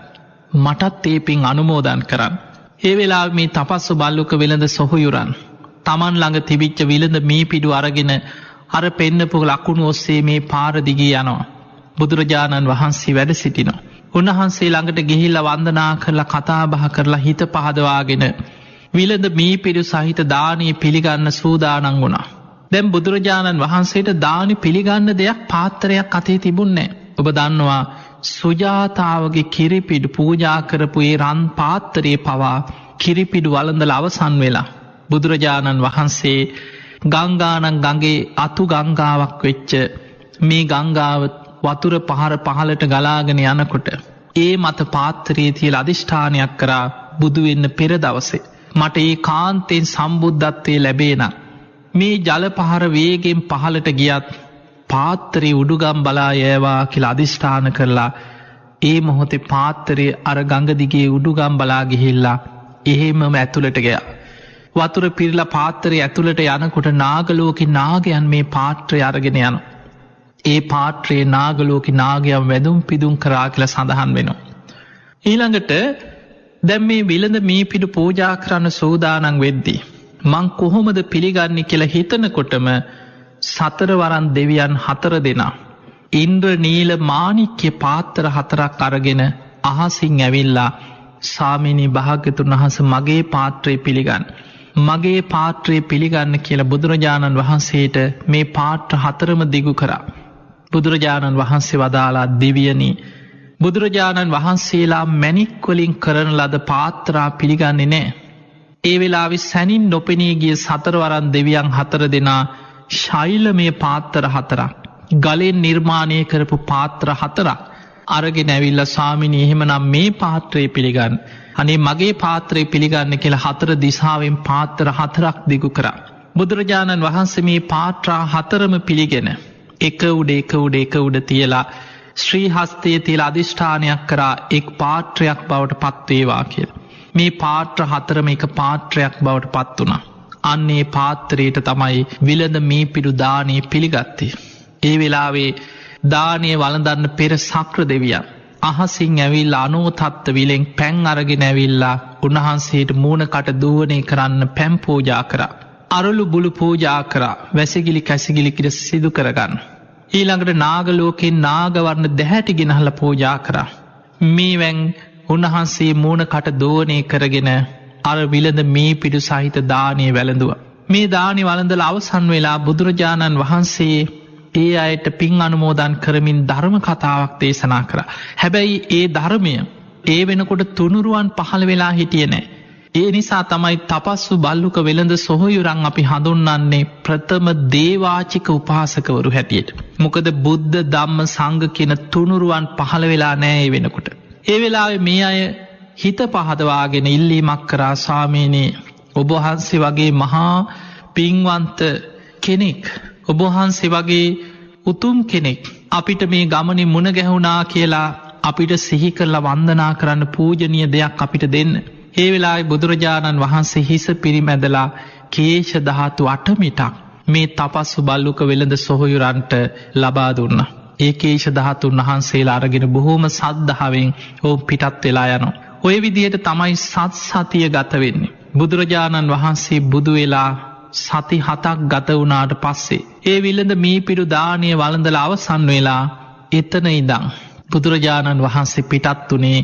මටත් ඒ පින් අනුමෝදන් කරන්න. ඒ වෙලාවේ මේ තපස්සු බල්ලුක වෙළඳ සොහොයුරන් Taman ළඟ තිබිච්ච විලඳ මී පිඩු අරගෙන අර පෙන්නපු ලකුණු ඔස්සේ මේ පාර දිගේ යනවා. බුදුරජාණන් වහන්සේ වැඩ සිටිනවා. උන්වහන්සේ ළඟට ගිහිල්ලා වන්දනා කරලා කතා බහ කරලා හිත පහදවාගෙන විලඳ මී පිඩු සහිත දානීය පිළිගන්න සූදානම් වුණා. දැන් බුදුරජාණන් වහන්සේට දානි පිළිගන්න දෙයක් පාත්‍රයක් අතේ තිබුණේ නැහැ. ඔබ දන්නවා සුජාතාවගේ කිරිපිඩු පූජා කරපු ඒ රන් පාත්‍රයේ පවා කිරිපිඩු වළඳලා අවසන් වෙලා බුදුරජාණන් වහන්සේ ගංගානම් ගඟේ අතු ගංගාවක් වෙච්ච මේ ගංගාව වතුර පහර පහලට ගලාගෙන යනකොට ඒ මත පාත්‍රයේ තියලා අදිෂ්ඨානයක් කරා බුදු වෙන්න පෙර දවසේ මට ඒ කාන්තෙන් සම්බුද්ධත්වයේ ලැබේ නම් මේ ජල පහර වේගෙන් පහලට ගියත් පාත්‍රයේ උඩුගම් බලා යෑවා කියලා අදිෂ්ඨාන කරලා ඒ මොහොතේ පාත්‍රයේ අර ගඟ දිගේ උඩුගම් බලා ගිහිල්ලා එහෙමම ඇතුළට ගියා. වතුර පිරලා පාත්‍රයේ ඇතුළට යනකොට නාගලෝකේ නාගයන් මේ පාත්‍රය අරගෙන යනවා. ඒ පාත්‍රයේ නාගලෝකේ නාගයන් වැඳුම් පිදුම් කරා කියලා සඳහන් වෙනවා. ඊළඟට දැන් මේ විලඳ මේ පිටු පූජා කරන්න සූදානම් වෙද්දී මං කොහොමද පිළිගන්නේ කියලා හිතනකොටම සතරවරන් දෙවියන් 4 දෙනා ඉන්ද්‍ර නීල මාණික්‍ය පාත්‍ර 4ක් අරගෙන අහසින් ඇවිල්ලා ස්වාමීනි භාග්‍යතුන් වහන්සේ මගේ පාත්‍රය පිළිගන්න. මගේ පාත්‍රය පිළිගන්න කියලා බුදුරජාණන් වහන්සේට මේ පාත්‍ර 4ම දිගු කරා. බුදුරජාණන් වහන්සේ වදාලා දෙවියනි බුදුරජාණන් වහන්සේලා මැණික් වලින් කරන ලද පාත්‍රා පිළිගන්නේ නැහැ. ඒ වෙලාවේ සැනින් නොපෙනී ගිය සතරවරන් දෙවියන් 4 දෙනා ශෛලමය පාත්‍ර 4ක් ගලෙන් නිර්මාණය කරපු පාත්‍ර 4ක් අරගෙන ඇවිල්ලා ස්වාමිනී එහෙමනම් මේ පාත්‍රය පිළිගන්න. අනේ මගේ පාත්‍රය පිළිගන්න කියලා 4 දිශාවෙන් පාත්‍ර 4ක් දිගු කරා. බුදුරජාණන් වහන්සේ මේ පාත්‍රා 4ම පිළිගෙන එක උඩ තියලා ශ්‍රී හස්තයේ තියලා අදිෂ්ඨානයක් කරා එක් පාත්‍රයක් බවට පත් වේවා කියලා. මේ පාත්‍ර 4ම එක පාත්‍රයක් බවට පත් වුණා. අන්නේ පාත්‍රයට තමයි විලඳ මේ පිටු දාණය පිළිගත්තේ. ඒ වෙලාවේ දානය වළඳන්න පෙර සක්‍ර දෙවියන් අහසින් ඇවිල්ලා අනෝතත්ත විලෙන් පැන් අරගෙන ඇවිල්ලා උන්වහන්සේට මූණකට දූවනය කරන්න පැන් පූජා කරා. අරලු බුළු පූජා කරා. වැසිකිලි කැසිකිලි කිර සිදු කරගන්න. ඊළඟට නාගලෝකෙන් නාගවර්ණ දැහැටි ගෙනහලා පූජා කරා. මේවැන් උන්වහන්සේ මූණකට දෝවනය කරගෙන අර විලඳ මේ පිටු සහිත දානය වැළඳුවා. මේ දානි වළඳලා අවසන් වෙලා බුදුරජාණන් වහන්සේ ඒ අයට පින් අනුමෝදන් කරමින් ධර්ම කතාවක් දේශනා කරා. හැබැයි ඒ ධර්මය ඒ වෙනකොට තුනුරුවන් පහළ වෙලා හිටියේ නැහැ. ඒ නිසා තමයි තපස්සු බල්ලුක වෙළඳ සොහොයුරන් අපි හඳුන්වන්නේ ප්‍රථම දේවාචික උපාසකවරු හැටියට. මොකද බුද්ධ ධම්ම සංඝ කියන තුනුරුවන් පහළ වෙලා නැහැ ඒ වෙනකොට. ඒ වෙලාවේ මේ අය හිත පහදවාගෙන ඉල්ලීමක් කරා ස්වාමීනි ඔබ වහන්සේ වගේ මහා පින්වන්ත කෙනෙක් ඔබ වහන්සේ වගේ උතුම් කෙනෙක් අපිට මේ ගමනේ මුණ ගැහුණා කියලා අපිට සිහි කරලා වන්දනා කරන්න පූජනීය දෙයක් අපිට දෙන්න. ඒ වෙලාවේ බුදුරජාණන් වහන්සේ හිස පිරිමැදලා කේශ ධාතු 8 මිටක් මේ තපස්සු බල්ලුක වෙළඳ සොහොයුරන්ට ලබා දුන්නා. ඒ කේශ ධාතුන් වහන්සේලා අරගෙන බොහොම සද්ධාවෙන් ඕම් පිටත් වෙලා යනවා. ඔය විදිහට තමයි සතිය ගත වෙන්නේ. බුදුරජාණන් වහන්සේ බුදු වෙලා සති 7ක් ගත වුණාට පස්සේ ඒ විලඳ මේ පිටු දානය වළඳලා අවසන් වෙලා එතන ඉඳන් බුදුරජාණන් වහන්සේ පිටත් උනේ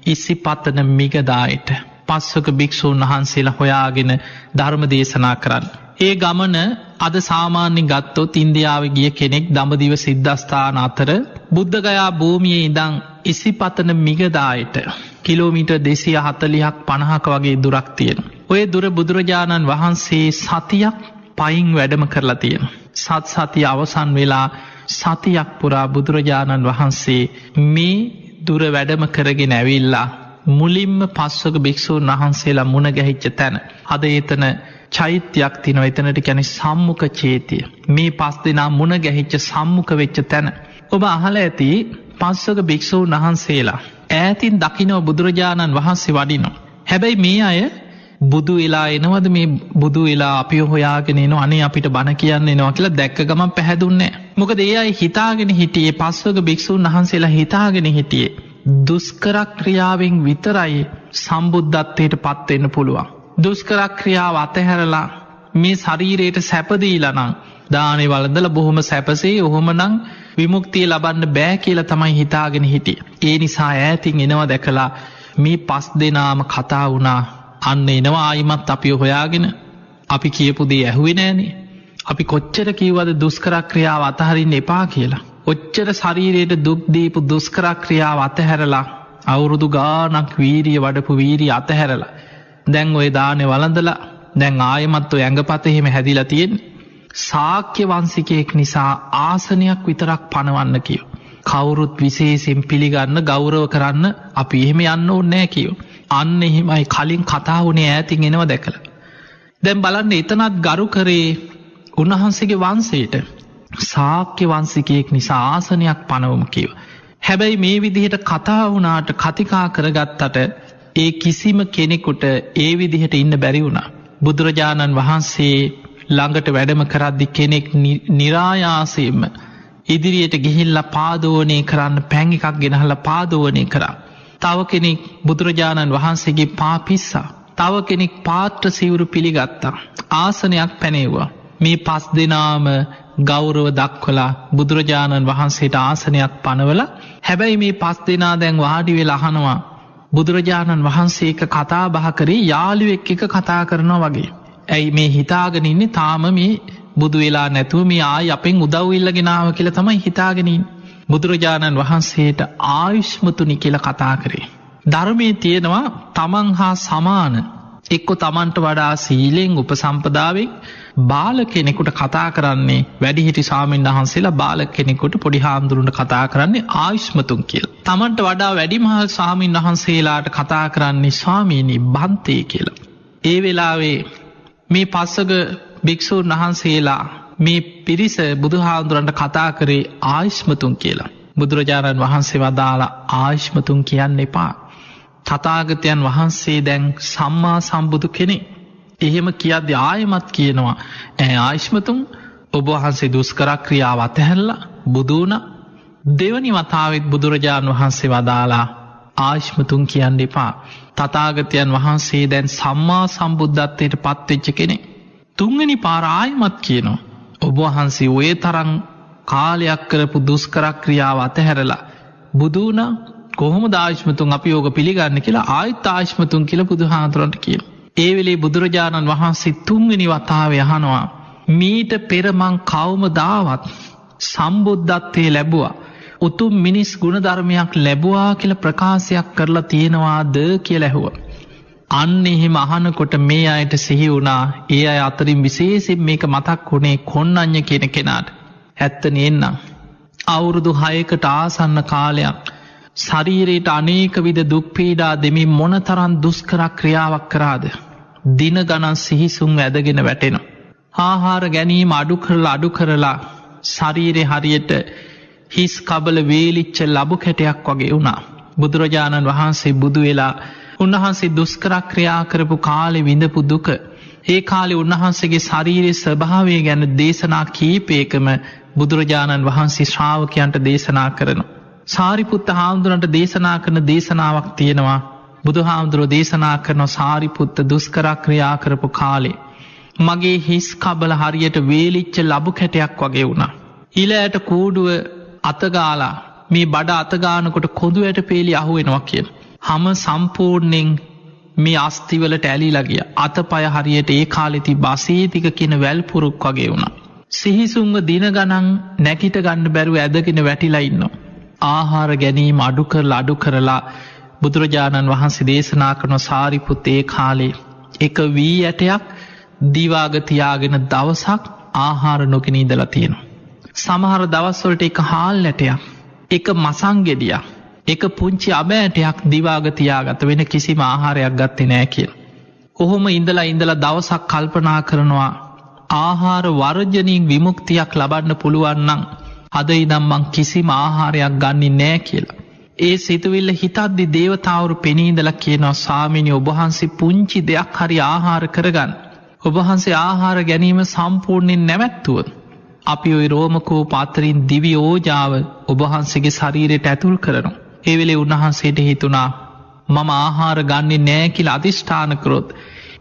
ඉසිපතන මිගදායට. පස්වක භික්ෂූන් වහන්සේලා හොයාගෙන ධර්ම දේශනා කරන්න. ඒ ගමන අද සාමාන්‍යයෙන් ගත්තොත් ඉන්දියාවේ ගිය කෙනෙක් දඹදිව සිද්ධාස්ථාන අතර බුද්ධගයා භූමියේ ඉඳන් ඉසිපතන මිගදායට කිලෝමීටර් 240ක් 50ක වගේ දුරක් තියෙනවා. ඔය දුර බුදුරජාණන් වහන්සේ සතියක් පයින් වැඩම කරලා තියෙනවා. සතිය අවසන් වෙලා සතියක් පුරා බුදුරජාණන් වහන්සේ මේ දුර වැඩම කරගෙන ඇවිල්ලා මුලින්ම පස්වක භික්ෂූන් වහන්සේලා මුණ ගැහිච්ච තැන අද එතන චෛත්‍යයක් තියෙනවා. එතනට කියන්නේ සම්මුඛ චේතිය. මේ 5 දෙනා මුණ ගැහිච්ච සම්මුඛ වෙච්ච තැන. ඔබ අහලා ඇති පස්වක භික්ෂූන් වහන්සේලා ඈතින් දකින්න බුදුරජාණන් වහන්සේ වඩිනවා. හැබැයි මේ අය බුදු වෙලා එනවද මේ බුදු වෙලා අපිව හොයාගෙන එනවා අනේ අපිට බණ කියන්න එනවා කියලා දැක්ක ගමන් පැහැදුන්නේ නැහැ. මොකද ඒ අය හිතාගෙන හිටියේ පස්වක භික්ෂූන් වහන්සේලා හිතාගෙන හිටියේ දුෂ්කර ක්‍රියාවෙන් විතරයි සම්බුද්ධත්වයට පත් වෙන්න පුළුවන්. දුෂ්කර ක්‍රියාව අතහැරලා මේ ශරීරයට සැප දීලා නම් දානේ වළඳලා බොහොම සැපසේ ඔහොමනම් විමුක්තිය ලබන්න බෑ කියලා තමයි හිතාගෙන හිටියේ. ඒ නිසා ඈතින් එනවා දැකලා මේ 5 දෙනාම කතා වුණා. අන්න එනවා ආයිමත් අපි හොයාගෙන අපි කියපු දේ ඇහුවේ නෑනේ. අපි කොච්චර කිව්වද දුෂ්කර ක්‍රියාව අතහරින්න එපා කියලා. ඔච්චර ශරීරයට දුක් දීපු දුෂ්කර ක්‍රියාව අතහැරලා අවුරුදු ගාණක් වීරිය වඩපු වීරිය අතහැරලා දැන් ওই දානේ වළඳලා දැන් ආයෙමත් ඔය ඇඟපත එහෙම හැදිලා තියෙන්නේ. ශාක්‍ය වංශිකයෙක් නිසා ආසනයක් විතරක් පනවන්න කියෝ. කවුරුත් විශේෂයෙන් පිළිගන්න ගෞරව කරන්න අපි එහෙම යන්න ඕනේ නැහැ කියෝ. අන්න එහෙමයි කලින් කතා වුණේ ඈතින් එනවා දැකලා. දැන් බලන්න එතනත් ගරු කරේ උන්වහන්සේගේ වංශයට. ශාක්‍ය වංශිකයෙක් නිසා ආසනයක් පනවමු කිව්වා. හැබැයි මේ විදිහට කතා වුණාට කතිකා කරගත්තට ඒ කිසිම කෙනෙකුට ඒ විදිහට ඉන්න බැරි වුණා. බුදුරජාණන් වහන්සේ ළඟට වැඩම කරද්දි කෙනෙක් નિરાයාසයෙන්ම ඉදිරියට ගිහිල්ලා පාදෝවණය කරන්න පැන් එකක් ගෙනහලා පාදෝවණය කරා. තව කෙනෙක් බුදුරජාණන් වහන්සේගේ පා පිස්සා. තව කෙනෙක් පාත්‍ර සිවුරු පිළිගත්තා. ආසනයක් පැනෙව්වා. මේ 5 දෙනාම ගෞරව දක්වලා බුදුරජාණන් වහන්සේට ආසනයක් පනවලා හැබැයි මේ 5 දෙනා දැන් වාඩි වෙලා අහනවා බුදුරජාණන් වහන්සේ එක කතා බහ කරේ යාළුවෙක් එක කතා කරනවා වගේ. ඇයි මේ හිතාගෙන ඉන්නේ තාම මේ බුදු වෙලා නැතුව මේ ආයි අපෙන් උදව් ඉල්ලගෙන ආව කියලා තමයි හිතාගෙන ඉන්නේ. බුදුරජාණන් වහන්සේට ආයුෂ්මතුනි කියලා කතා කරේ. ධර්මයේ තියෙනවා තමන් හා සමාන එක්ක තමන්ට වඩා සීලෙන් උපසම්පදාවෙන් බාල කෙනෙකුට කතා කරන්නේ වැඩිහිටි ස්වාමීන් වහන්සේලා බාල කෙනෙකුට පොඩි හාමුදුරුවන්ට කතා කරන්නේ ආයුෂ්මතුන් කියලා. තමන්ට වඩා වැඩිමහල් ස්වාමීන් වහන්සේලාට කතා කරන්නේ ස්වාමීනි බන්තේ කියලා. ඒ වෙලාවේ මේ පස්වග භික්ෂූන් වහන්සේලා මේ පිරිස බුදුහාමුදුරන්ට කතා කරේ ආයුෂ්මතුන් කියලා. බුදුරජාණන් වහන්සේ වදාලා ආයුෂ්මතුන් කියන්න එපා. තථාගතයන් වහන්සේ දැන් සම්මා සම්බුදු කෙනෙක්. එහෙම කියද්දී ආයමත් කියනවා ආයුෂ්මතුන් ඔබ වහන්සේ දුෂ්කර ක්‍රියාව අතහැරලා බුදු වුණා. දෙවනි වතාවෙත් බුදුරජාණන් වහන්සේ වදාලා ආයුෂ්මතුන් කියන්න එපා. තථාගතයන් වහන්සේ දැන් සම්මා සම්බුද්ධත්වයට පත්වෙච්ච කෙනෙක්. තුන්වෙනි පාර ආයමත් කියනවා ඔබ වහන්සේ ඔය තරම් කාලයක් කරපු දුෂ්කර ක්‍රියාව අතහැරලා බුදු වුණා. කොහොමද ආයුෂ්මතුන් අපි ඕක පිළිගන්නේ කියලා ආයත් ආයුෂ්මතුන් කියලා බුදුහාමුදුරන්ට කියනවා. ඒ වෙලේ බුදුරජාණන් වහන්සේ තුන්වෙනි වතාවේ අහනවා මීට පෙර මං කවමදාවත් සම්බුද්ධත්වයේ ලැබුවා උතුම් මිනිස් ගුණධර්මයක් ලැබුවා කියලා ප්‍රකාශයක් කරලා තියෙනවාද කියලා ඇහුවා. අන්න එහෙම අහනකොට මේ අයට සිහි වුණා ඒ අය අතරින් විශේෂයෙන් මේක මතක් වුණේ කොණ්ණඤ්ඤ කියන කෙනාට. ඇත්ත නේන්නම් අවුරුදු 6කට ආසන්න කාලයක් ශරීරයට අනේක විද දුක් පීඩා දෙමින් මොනතරම් දුෂ්කර ක්‍රියාවක් කරාද. දින ගණන් සිහිසුන් ඇදගෙන වැටෙනවා. ආහාර ගැනීම අඩු කරලා ශරීරේ හරියට හිස් කබල වේලිච්ච ලබු කැටයක් වගේ වුණා. බුදුරජාණන් වහන්සේ බුදු වෙලා උන්වහන්සේ දුෂ්කර ක්‍රියා කරපු කාලේ විඳපු දුක ඒ කාලේ උන්වහන්සේගේ ශරීරයේ ස්වභාවය ගැන දේශනා කීපයකම බුදුරජාණන් වහන්සේ ශ්‍රාවකයන්ට දේශනා කරනවා. සාරිපුත්ත හාමුදුරන්ට දේශනා කරන දේශනාවක් තියෙනවා. බුදුහාමුදුරුවෝ දේශනා කරන සාරිපුත්ත දුෂ්කර ක්‍රියා කරපු කාලේ මගේ හිස් කබල හරියට වේලිච්ච ලබු කැටයක් වගේ වුණා. ඊළෑට කූඩුව අතගාලා මේ බඩ අතගානකොට කොඳු ඇට පේලි අහුවෙනවා කියන. හැම සම්පූර්ණයෙන් මේ අස්තිවලට ඇලිලා ගියා. අතපය හරියට ඒ කාලේ තිබ්බ අසීතික කියන වැල් පුරුක් වගේ වුණා. සිහිසුන්ව දින ගණන් නැගිට ගන්න බැරුව ඇදගෙන වැටිලා ඉන්නවා. ආහාර ගැනීම අඩු කරලා බුදුරජාණන් වහන්සේ දේශනා කරන සාරිපුත් ඒ කාලේ එක වී ඇටයක් දිවාග තියාගෙන දවසක් ආහාර නොගෙන ඉඳලා තියෙනවා. සමහර දවස්වලට එක හාල් ඇටයක්, එක මසන් ගෙඩියක්, එක පුංචි අබ ඇටයක් දිවාග තියාගත වෙන කිසිම ආහාරයක් ගත්තේ නැහැ කියලා. කොහොම ඉඳලා දවසක් කල්පනා කරනවා ආහාර වර්ජණයෙන් විමුක්තියක් ලබන්න පුළුවන් නම් අද ඉඳන් මං කිසිම ආහාරයක් ගන්නෙ නෑ කියලා. ඒ සිතුවිල්ල හිතද්දි දේවතාවරු පෙනී ඉඳලා කියනවා ස්වාමීනි ඔබ වහන්සේ පුංචි දෙයක් හරි ආහාර කරගන්න. ඔබ වහන්සේ ආහාර ගැනීම සම්පූර්ණයෙන් නැවැත්තුවොත් අපි ওই රෝමකෝ පාත්‍රයෙන් දිව්‍ය ඕජාව ඔබ වහන්සේගේ ශරීරයට ඇතුල් කරනවා. ඒ වෙලේ උන්වහන්සේට හිතුණා මම ආහාර ගන්නෙ නෑ කියලා අදිෂ්ඨාන කරොත්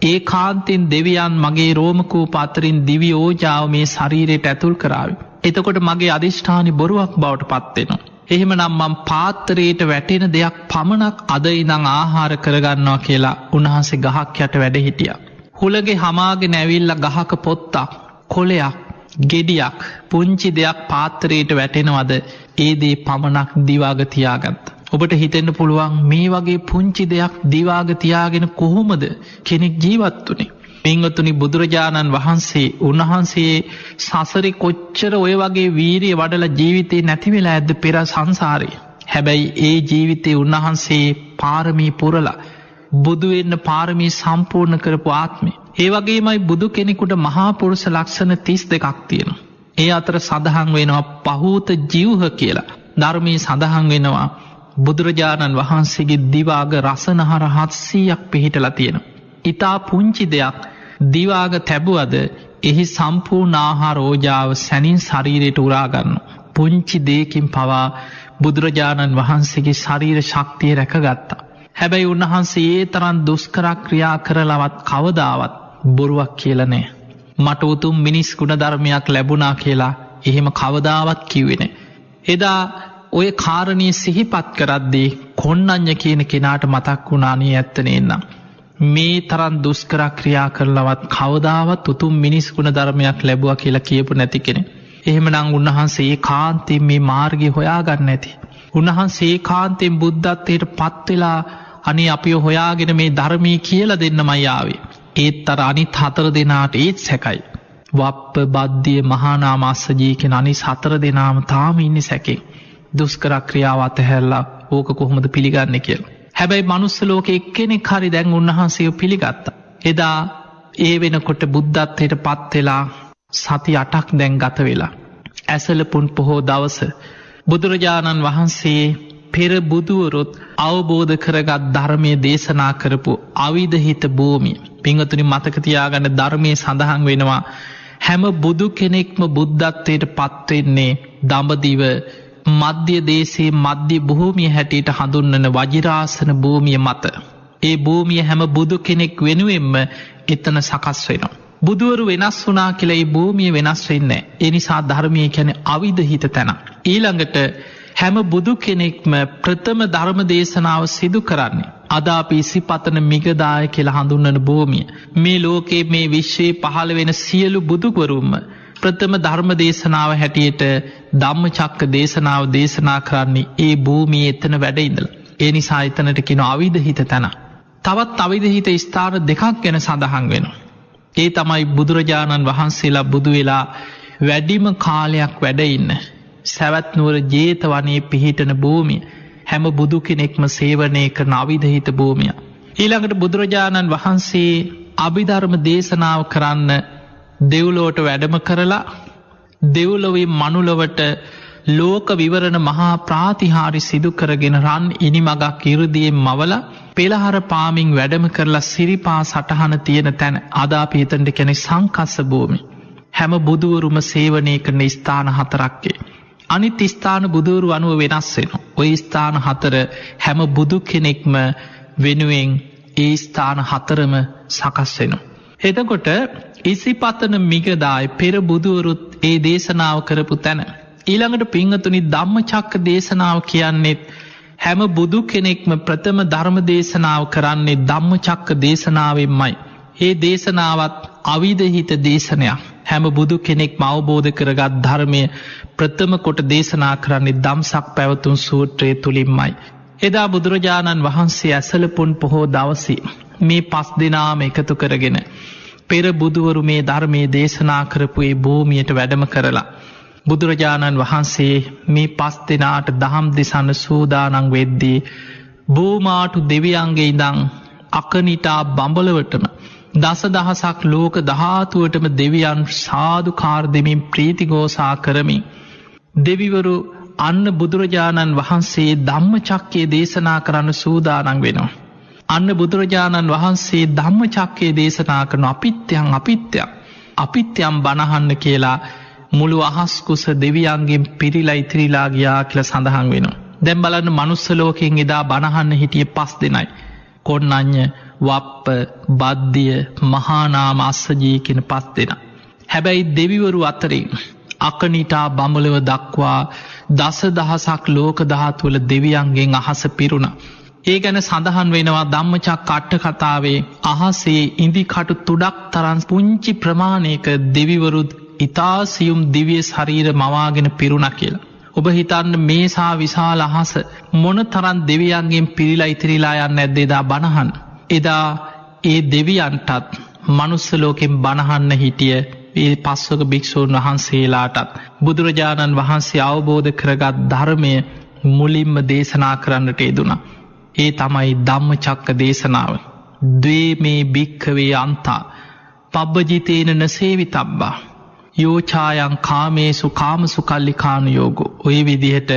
ඒකාන්තයෙන් දෙවියන් මගේ රෝමකෝ පාත්‍රයෙන් දිව්‍ය ඕජාව මේ ශරීරයට ඇතුල් කරાવી. එතකොට මගේ අදිෂ්ඨානි බොරුවක් බවට පත් වෙනවා. එහෙමනම් මම පාත්‍රයට වැටෙන දෙයක් පමණක් අද ඉඳන් ආහාර කරගන්නවා කියලා උන්වහන්සේ ගහක් යට වැඩ හිටියා. හුලගේ හමාගෙන ඇවිල්ලා ගහක පොත්තක්, කොළයක්, ගෙඩියක්, පුංචි දෙයක් පාත්‍රයට වැටෙනවද ඒ දේ පමණක් දිවාග තියාගත්තා. ඔබට හිතෙන්න පුළුවන් මේ වගේ පුංචි දෙයක් දිවාග තියාගෙන කොහොමද කෙනෙක් ජීවත් වුනේ? පින්වතුනි බුදුරජාණන් වහන්සේ උන්වහන්සේ සසරේ කොච්චර ඔය වගේ වීරිය වඩලා ජීවිතේ නැති වෙලා ඇද්ද පෙර සංසාරේ. හැබැයි ඒ ජීවිතේ උන්වහන්සේ පාරමී පුරලා බුදු වෙන්න පාරමී සම්පූර්ණ කරපු ආත්මේ. ඒ වගේමයි බුදු කෙනෙකුට මහා පුරුෂ ලක්ෂණ 32ක් තියෙනවා. ඒ අතර සඳහන් වෙනවා පහූත ජීවහ කියලා. ධර්මයේ සඳහන් වෙනවා බුදුරජාණන් වහන්සේගේ දිවාග රසනහර 700ක් පිහිටලා තියෙනවා. ඊටා පුංචි දෙයක් දිවාග තැබුවද එහි සම්පූර්ණ ආහාර ඕජාව සැනින් ශරීරයට උරා ගන්නවා. පුංචි දෙයකින් පවා බුදුරජාණන් වහන්සේගේ ශරීර ශක්තිය රැකගත්තා. හැබැයි උන්වහන්සේ ඒ තරම් දුෂ්කර ක්‍රියා කරලවත් කවදාවත් බොරුවක් කියලා නෑ. මට උතුම් මිනිස් ගුණ ධර්මයක් ලැබුණා කියලා එහෙම කවදාවත් කිව්වේ නෑ. එදා ඔය කාරණේ සිහිපත් කරද්දී කොණ්ණඤ්ඤ කියන කෙනාට මතක් වුණා නේ ඇත්ත නේනම්. මේ තරම් දුෂ්කර ක්‍රියා කරලවත් කවදාවත් උතුම් මිනිස් ගුණ ධර්මයක් ලැබුවා කියලා කියපු නැති කෙනෙක්. එහෙමනම් උන්වහන්සේ ඒකාන්තයෙන් මේ මාර්ගය හොයාගන්න ඇති. උන්වහන්සේ ඒකාන්තයෙන් බුද්ධත්වයට පත් වෙලා අනේ අපිව හොයාගෙන මේ ධර්මයේ කියලා දෙන්නමයි ආවේ. ඒත් අර අනිත් 4 දෙනාට ඒත් සැකයි. වප්ප බද්දිය මහානාම අස්සජී කියන අනිත් 4 දෙනාම තාම ඉන්නේ සැකේ. දුෂ්කර ක්‍රියාව අතහැරලා ඕක කොහොමද පිළිගන්නේ කියලා. හැබැයි මනුස්ස ලෝකේ එක්කෙනෙක් හරි දැන් උන්වහන්සේව පිළිගත්තා. එදා ඒ වෙනකොට බුද්ධත්වයට පත් වෙලා සති 8ක් දැන් ගත වෙලා. ඇසලපුන් පොහෝ දවස බුදුරජාණන් වහන්සේ පෙර බුදුවරුත් අවබෝධ කරගත් ධර්මයේ දේශනා කරපු අවිධහිත භූමිය. පින්වතුනි මතක තියාගන්න ධර්මයේ සඳහන් වෙනවා හැම බුදු කෙනෙක්ම බුද්ධත්වයට පත් වෙන්නේ දඹදිව මධ්‍ය දේශයේ මධ්‍ය භූමිය හැටියට හඳුන්වන වජිරාසන භූමිය මත. ඒ භූමිය හැම බුදු කෙනෙක් වෙනුවෙන්ම එතන සකස් වෙනවා. බුදුවරු වෙනස් වුණා කියලා ඒ භූමිය වෙනස් වෙන්නේ නැහැ. ඒ නිසා ධර්මයේ කියන්නේ අවිධහිත තැන. ඊළඟට හැම බුදු කෙනෙක්ම ප්‍රථම ධර්ම දේශනාව සිදු කරන්නේ අද අපි ඉසිපතන මිගදාය කියලා හඳුන්වන භූමිය. මේ ලෝකේ මේ විශ්වයේ පහළ වෙන සියලු බුදුවරුන්ම ප්‍රථම ධර්ම දේශනාව හැටියට ධම්මචක්ක දේශනාව දේශනා කරන්නේ ඒ භූමියේ එතන වැඩ ඉඳලා. ඒ නිසා එතනට කියනවා අවිධහිත තැන. තවත් අවිධහිත ස්ථාන දෙකක් ගැන සඳහන් වෙනවා. ඒ තමයි බුදුරජාණන් වහන්සේලා බුදු වෙලා වැඩිම කාලයක් වැඩ ඉන්න සවැත් නුවර ජේතවනයේ පිහිටන භූමිය. හැම බුදු කෙනෙක්ම සේවනය කරන අවිධහිත භූමිය. ඊළඟට බුදුරජාණන් වහන්සේ අභිධර්ම දේශනාව කරන්න දෙව්ලොවට වැඩම කරලා දෙව්ලොවේ මනුලොවට ලෝක විවරණ මහා ප්‍රාතිහාරි සිදු කරගෙන රන් ඉනිමගක් ඉරුදියෙන් මවලා පෙළහර පාමින් වැඩම කරලා සිරිපා සටහන තියෙන තැන අද අපි එතනට කියන්නේ සංකස්ස භූමිය. හැම බුදුවරුම සේවනය කරන ස්ථාන 4ක්. අනිත් ස්ථාන බුදුවරු අනුව වෙනස් වෙනවා. ওই ස්ථාන 4 හැම බුදු කෙනෙක්ම වෙනුවෙන් ඒ ස්ථාන 4ම සකස් වෙනවා. එතකොට ඉසිපතන මිගදායි පෙර බුදුවරුත් ඒ දේශනාව කරපු තැන. ඊළඟට පින්වතුනි ධම්මචක්ක දේශනාව කියන්නේ හැම බුදු කෙනෙක්ම ප්‍රථම ධර්ම දේශනාව කරන්නේ ධම්මචක්ක දේශනාවෙන්මයි. ඒ දේශනාවත් අවිධහිත දේශනයක්. හැම බුදු කෙනෙක්ම අවබෝධ කරගත් ධර්මය ප්‍රථම කොට දේශනා කරන්නේ ධම්සක් පැවතුම් සූත්‍රයේ තුලින්මයි. එදා බුදුරජාණන් වහන්සේ ඇසලපුන් පොහෝ දවසේ මේ 5 දෙනාම එකතු කරගෙන පෙර බුදුවරු මේ ධර්මයේ දේශනා කරපු ඒ භූමියට වැඩම කරලා බුදුරජාණන් වහන්සේ මේ 5 දෙනාට දහම් දෙසන සූදානම් වෙද්දී භූමාටු දෙවියන්ගේ ඉඳන් අකනිටා බඹලවටම දසදහසක් ලෝක ධාතුවටම දෙවියන් සාදුකාර දෙමින් ප්‍රීතිඝෝෂා කරමින් දෙවිවරු අන්න බුදුරජාණන් වහන්සේ ධම්මචක්කය දේශනා කරන්න සූදානම් වෙනවා. අන්න බුදුරජාණන් වහන්සේ ධම්මචක්කය දේශනා කරන අපිත්‍යම් බණහන්න කියලා මුළු අහස් කුස දෙවියන්ගෙන් පිරීලා ඉතිරිලා ගියා කියලා සඳහන් වෙනවා. දැන් බලන්න මනුස්ස ලෝකෙන් එදා බණහන්න හිටියේ 5 දෙනයි. කොණ්ණඤ්ඤ, වප්ප, බද්දිය, මහානාම අස්සජී කියන 5 දෙනා. හැබැයි දෙවිවරු අතරින් අකනිටා බඹලව දක්වා දසදහසක් ලෝක ධාතුවල දෙවියන්ගෙන් අහස පිරුණා. ඒ ගැන සඳහන් වෙනවා ධම්මචක්ක අට කතාවේ අහසේ ඉඳි කටු තුඩක් තරම් පුංචි ප්‍රමාණයක දෙවිවරුත් ඉතා සියුම් දිව්‍ය ශරීර මවාගෙන පිරුණා කියලා. ඔබ හිතන්න මේසා විශාල අහස මොන තරම් දෙවියන්ගෙන් පිරීලා ඉතිරිලා යන්නේ නැද්ද එදා බණහන්. එදා ඒ දෙවියන්ටත් මනුස්ස ලෝකෙන් බණහන්න හිටිය ඒ පස්වක භික්ෂූන් වහන්සේලාටත් බුදුරජාණන් වහන්සේ අවබෝධ කරගත් ධර්මය මුලින්ම දේශනා කරන්නට යෙදුණා. ඒ තමයි ධම්මචක්ක දේශනාව. ද්වේමේ භික්ඛවේ අන්තා පබ්බජිතේන නසේවිතබ්බා යෝචායන් කාමේසු කාමසු කල්ලිකානු යෝගෝ. ඔය විදිහට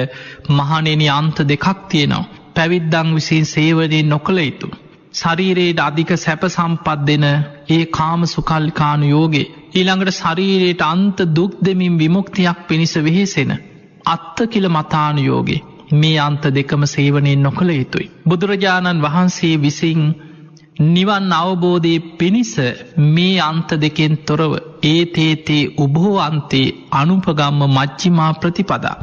මහණෙනි අන්ත දෙකක් තියෙනවා. පැවිද්දන් විසින් සේවනය නොකළ යුතු ශරීරයට අධික සැප සම්පත් දෙන ඒ කාම සුකල්ලිකානු යෝගේ, ඊළඟට ශරීරයට අන්ත දුක් දෙමින් විමුක්තියක් පිණිස වෙහෙසෙන අත්ත කිල මතානු යෝගේ. මේ අන්ත දෙකම සේවනයෙන් නොකළ යුතුයි. බුදුරජාණන් වහන්සේ විසින් නිවන් අවබෝධයේ පිණිස මේ අන්ත දෙකෙන් තොරව ඒතේතේ උභෝ අන්තේ අනුපගම්ම මජ්ජිමා ප්‍රතිපදා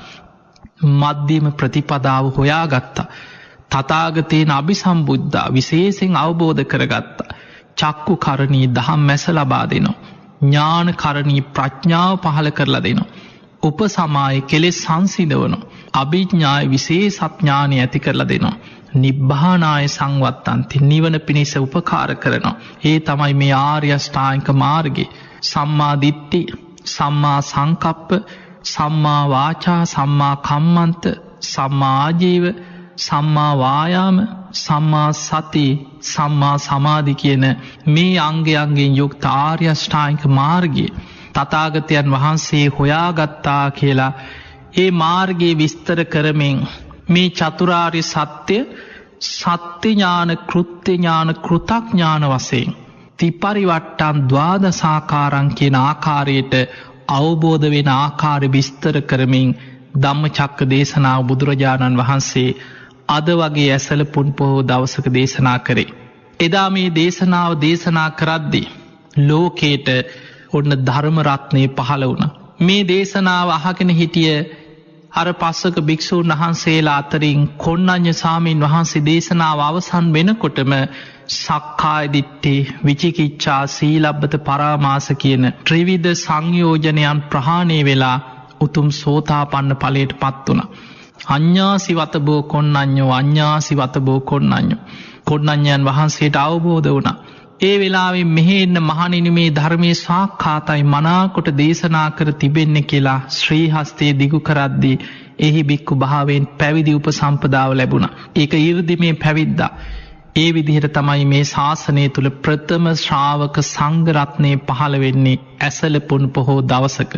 මධ්‍යම ප්‍රතිපදාව හොයාගත්තා. තථාගතයන් අභිසම්බුද්ධා විශේෂයෙන් අවබෝධ කරගත්තා. චක්කු කරණී දහම් මැස ලබා දෙනවා. ඥාන කරණී ප්‍රඥාව පහළ කරලා දෙනවා. උපසමාය කෙලෙස් සංසිඳවනවා. අභිඥාය විශේෂඥානය ඇති කරලා දෙනවා. නිබ්බානාය සංවත්තන්ති නිවන පිණිස උපකාර කරනවා. ඒ තමයි මේ ආර්ය අෂ්ටාංගික මාර්ගය. සම්මා දිට්ඨි, සම්මා සංකප්ප, සම්මා වාචා, සම්මා කම්මන්ත, සම්මා ආජීව, සම්මා වායාම, සම්මා සති, සම්මා සමාධි කියන මේ අංගයන්ගෙන් යුක්ත ආර්ය අෂ්ටාංගික මාර්ගය තථාගතයන් වහන්සේ හොයාගත්තා කියලා ඒ මාර්ගයේ විස්තර කරමින් මේ චතුරාර්ය සත්‍ය සත්‍ය ඥාන, කෘත්‍ය ඥාන, කෘතඥාන වශයෙන් ත්‍රිපරිවට්ටම් ද්වාදසාකාරං කියන ආකාරයට අවබෝධ වෙන ආකාරය විස්තර කරමින් ධම්මචක්ක දේශනාව බුදුරජාණන් වහන්සේ අද වගේ ඇසළ පුන් පොහෝ දවසක දේශනා කරේ. එදා මේ දේශනාව දේශනා කරද්දී ලෝකේට ඔන්න ධර්ම රත්නය පහළ වුණා. මේ දේශනාව අහගෙන හිටිය අර පස්වක භික්ෂූන් වහන්සේලා අතරින් කොණ්ණඤ්ඤ සාමීන් වහන්සේ දේශනාව අවසන් වෙනකොටම සක්කාය දිට්ඨි, විචිකිච්ඡා, සීලබ්බත පරාමාස කියන ත්‍රිවිධ සංයෝජනයන් ප්‍රහාණය වෙලා උතුම් සෝතාපන්න ඵලයට පත් වුණා. අඤ්ඤාසිවතබෝ කොණ්ණඤ්ඤෝ, අඤ්ඤාසිවතබෝ කොණ්ණඤ්ඤෝ. කොණ්ණඤ්ඤයන් වහන්සේට අවබෝධ වුණා. ඒ වෙලාවේ මෙහෙ එන්න මහණෙනි මේ ධර්මයේ සාක්ඛාතයි මනාකොට දේශනා කර තිබෙන්නේ කියලා ශ්‍රී හස්තයේ දිගු කරද්දී එහි බික්කු භාවයෙන් පැවිදි උපසම්පදාව ලැබුණා. ඒක ඊර්දිමේ පැවිද්දා. ඒ විදිහට තමයි මේ ශාසනය තුල ප්‍රථම ශ්‍රාවක සංඝ රත්නය පහළ වෙන්නේ ඇසළ පුන් පොහෝ දවසක.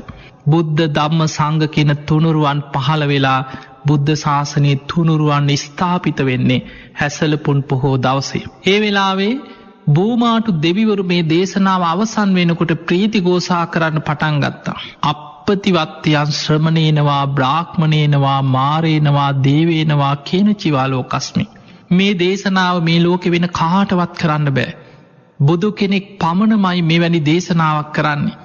බුද්ධ ධම්ම සංඝ කියන තුනුරුවන් පහළ වෙලා බුද්ධ ශාසනයේ තුනුරුවන් ස්ථාපිත වෙන්නේ ඇසළ පුන් පොහෝ දවසේ. ඒ වෙලාවේ බෝමාටු දෙවිවරු මේ දේශනාව අවසන් වෙනකොට ප්‍රීති ഘോഷා කරන්න පටන් ගත්තා. අප්පතිවත්යන් ශ්‍රමණේනවා, බ්‍රාහ්මණේනවා, මාරේනවා, දේවේනවා කියන චිවාලෝකස්මි. මේ දේශනාව මේ ලෝකෙ වෙන කාටවත් කරන්න බෑ. බුදු කෙනෙක් පමණමයි මෙවැනි දේශනාවක් කරන්නේ.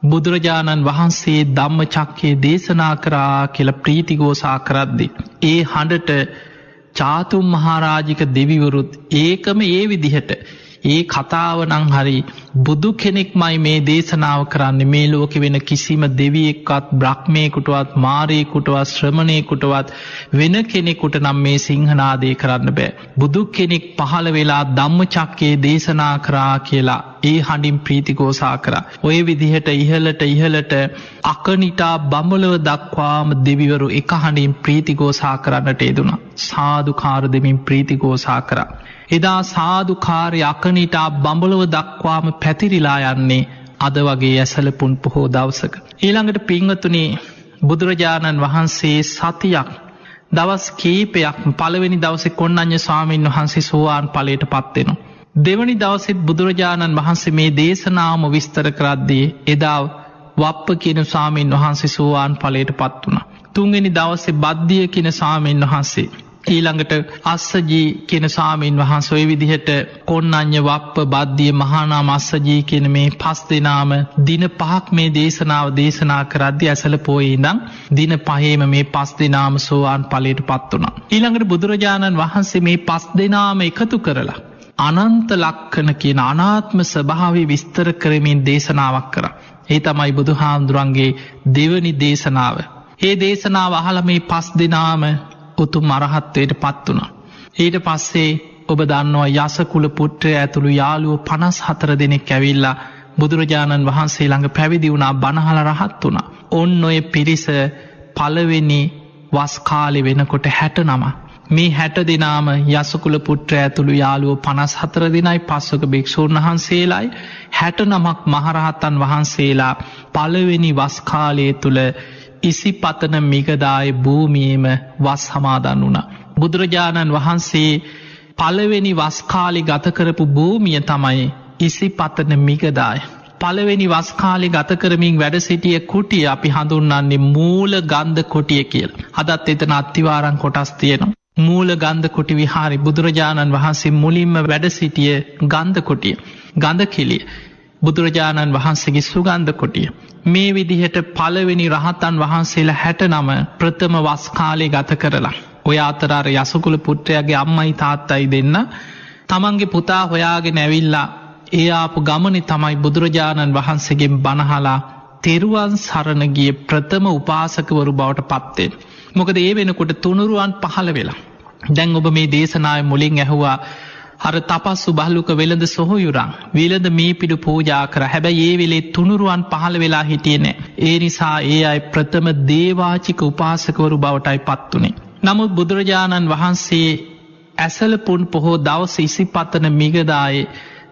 බුදුරජාණන් වහන්සේ ධම්මචක්කේ දේශනා කරා කියලා ප්‍රීති ഘോഷා කරද්දී ඒ හඬට චාතුම් මහරජික දෙවිවරුත් ඒකම ඒ විදිහට ඒ කතාව නම් හරි බුදු කෙනෙක්මයි මේ දේශනාව කරන්නේ. මේ ලෝකෙ වෙන කිසිම දෙවියෙක්වත්, බ්‍රහ්මයෙකුටවත්, මාරයෙකුටවත්, ශ්‍රමණයෙකුටවත් වෙන කෙනෙකුට නම් මේ සිංහනාදේ කරන්න බෑ. බුදු කෙනෙක් පහළ වෙලා ධම්මචක්කේ දේශනා කරා කියලා ඒ හඬින් ප්‍රීති ഘോഷා කරා. ඔය විදිහට ඉහළට අකනිටා බඹලව දක්වාම දෙවිවරු එක හඬින් ප්‍රීති ഘോഷා කරන්නට යෙදුණා. සාදුකාර දෙමින් ප්‍රීති ഘോഷා කරා. එදා සාදුකාරය අකනිටා බඹලව දක්වාම පැතිරිලා යන්නේ අද වගේ ඇසළ පුන් පොහෝ දවසක. ඊළඟට පින්වතුනි, බුදුරජාණන් වහන්සේ සතියක් දවස් කීපයක් පළවෙනි දවසේ කොණ්ණඤ්ඤ ස්වාමීන් වහන්සේ සෝවාන් ඵලයට පත් වෙනවා. දෙවනි දවසෙත් බුදුරජාණන් වහන්සේ මේ දේශනාවම විස්තර කරද්දී එදා වප්ප කියන ස්වාමීන් වහන්සේ සෝවාන් ඵලයට පත් වුණා. තුන්වෙනි දවසේ බද්දිය කියන ස්වාමීන් වහන්සේ, ඊළඟට අස්සජී කියන ස්වාමීන් වහන්සේ, ඔය විදිහට කොණ්ණඤ්ඤ, වප්ප, බද්දිය, මහානාම, අස්සජී කියන මේ 5 දෙනාම දින 5ක් මේ දේශනාව දේශනා කරද්දී ඇසළ පොයේ ඉඳන් දින 5ෙම මේ 5 දෙනාම සෝවාන් ඵලයට පත් වුණා. ඊළඟට බුදුරජාණන් වහන්සේ මේ 5 දෙනාම එකතු කරලා අනන්ත ලක්ෂණ කියන අනාත්ම ස්වභාවය විස්තර කරමින් දේශනාවක් කරා. ඒ තමයි බුදුහාමුදුරන්ගේ දෙවනි දේශනාව. මේ දේශනාව අහලා මේ 5 දෙනාම උතුම් අරහත්වයට පත් වුණා. ඊට පස්සේ ඔබ දන්නවා යසකුල පුත්‍රය ඇතුළු යාළුවෝ 54 දෙනෙක් ඇවිල්ලා බුදුරජාණන් වහන්සේ ළඟ පැවිදි වුණා, බණහල රහත් වුණා. ඔන්න ඔය පිරිස පළවෙනි වස් කාලේ වෙනකොට 69. මේ 60 දෙනාම යසකුල පුත්‍රය ඇතුළු යාළුවෝ 54 දෙනයි, පස්වක භික්ෂූන් වහන්සේලායි 69ක් මහරහතන් වහන්සේලා පළවෙනි වස් කාලය තුල ඉසිපතන මිගදාය භූමියේම වස් සමාදන් වුණා. බුදුරජාණන් වහන්සේ පළවෙනි වස් කාලේ ගත කරපු භූමිය තමයි ඉසිපතන මිගදාය. පළවෙනි වස් කාලේ ගත කරමින් වැඩ සිටිය කුටිය අපි හඳුන්වන්නේ මූල ගන්ධ කුටිය කියලා. අදත් එතන අත්තිවාරම් කොටස් තියෙනවා. මූල ගන්ධ කුටි විහාරේ බුදුරජාණන් වහන්සේ මුලින්ම වැඩ සිටිය ගන්ධ කුටිය. ගන්ධ කිලිය. බුදුරජාණන් වහන්සේගේ සුගන්ධ කුටිය. මේ විදිහට පළවෙනි රහතන් වහන්සේලා 69 ප්‍රථම වස් කාලේ ගත කරලා ඔය අතර අර යසකුල පුත්‍රයාගේ අම්මයි තාත්තයි දෙන්න තමන්ගේ පුතා හොයාගෙන ඇවිල්ලා ඒ ආපු ගමනේ තමයි බුදුරජාණන් වහන්සේගෙන් බණහලා තෙරුවන් සරණ ගිය ප්‍රථම උපාසකවරු බවට පත් වෙන්නේ. මොකද ඒ වෙනකොට තුනුරුවන් පහළ වෙලා. දැන් ඔබ මේ දේශනාවේ මුලින් ඇහුවා අර තපස්සු බහලුක වෙළඳ සොහොයුරන් වෙළඳ මේ පිඩු පූජා කරා. හැබැයි ඒ වෙලේ තුනුරුවන් පහළ වෙලා හිටියේ නැහැ. ඒ නිසා ඒ අය ප්‍රථම දේවාචික උපාසකවරු බවටයි පත් උනේ. නමුත් බුදුරජාණන් වහන්සේ ඇසලපුන් පොහෝ දවස් 25 මිගදායේ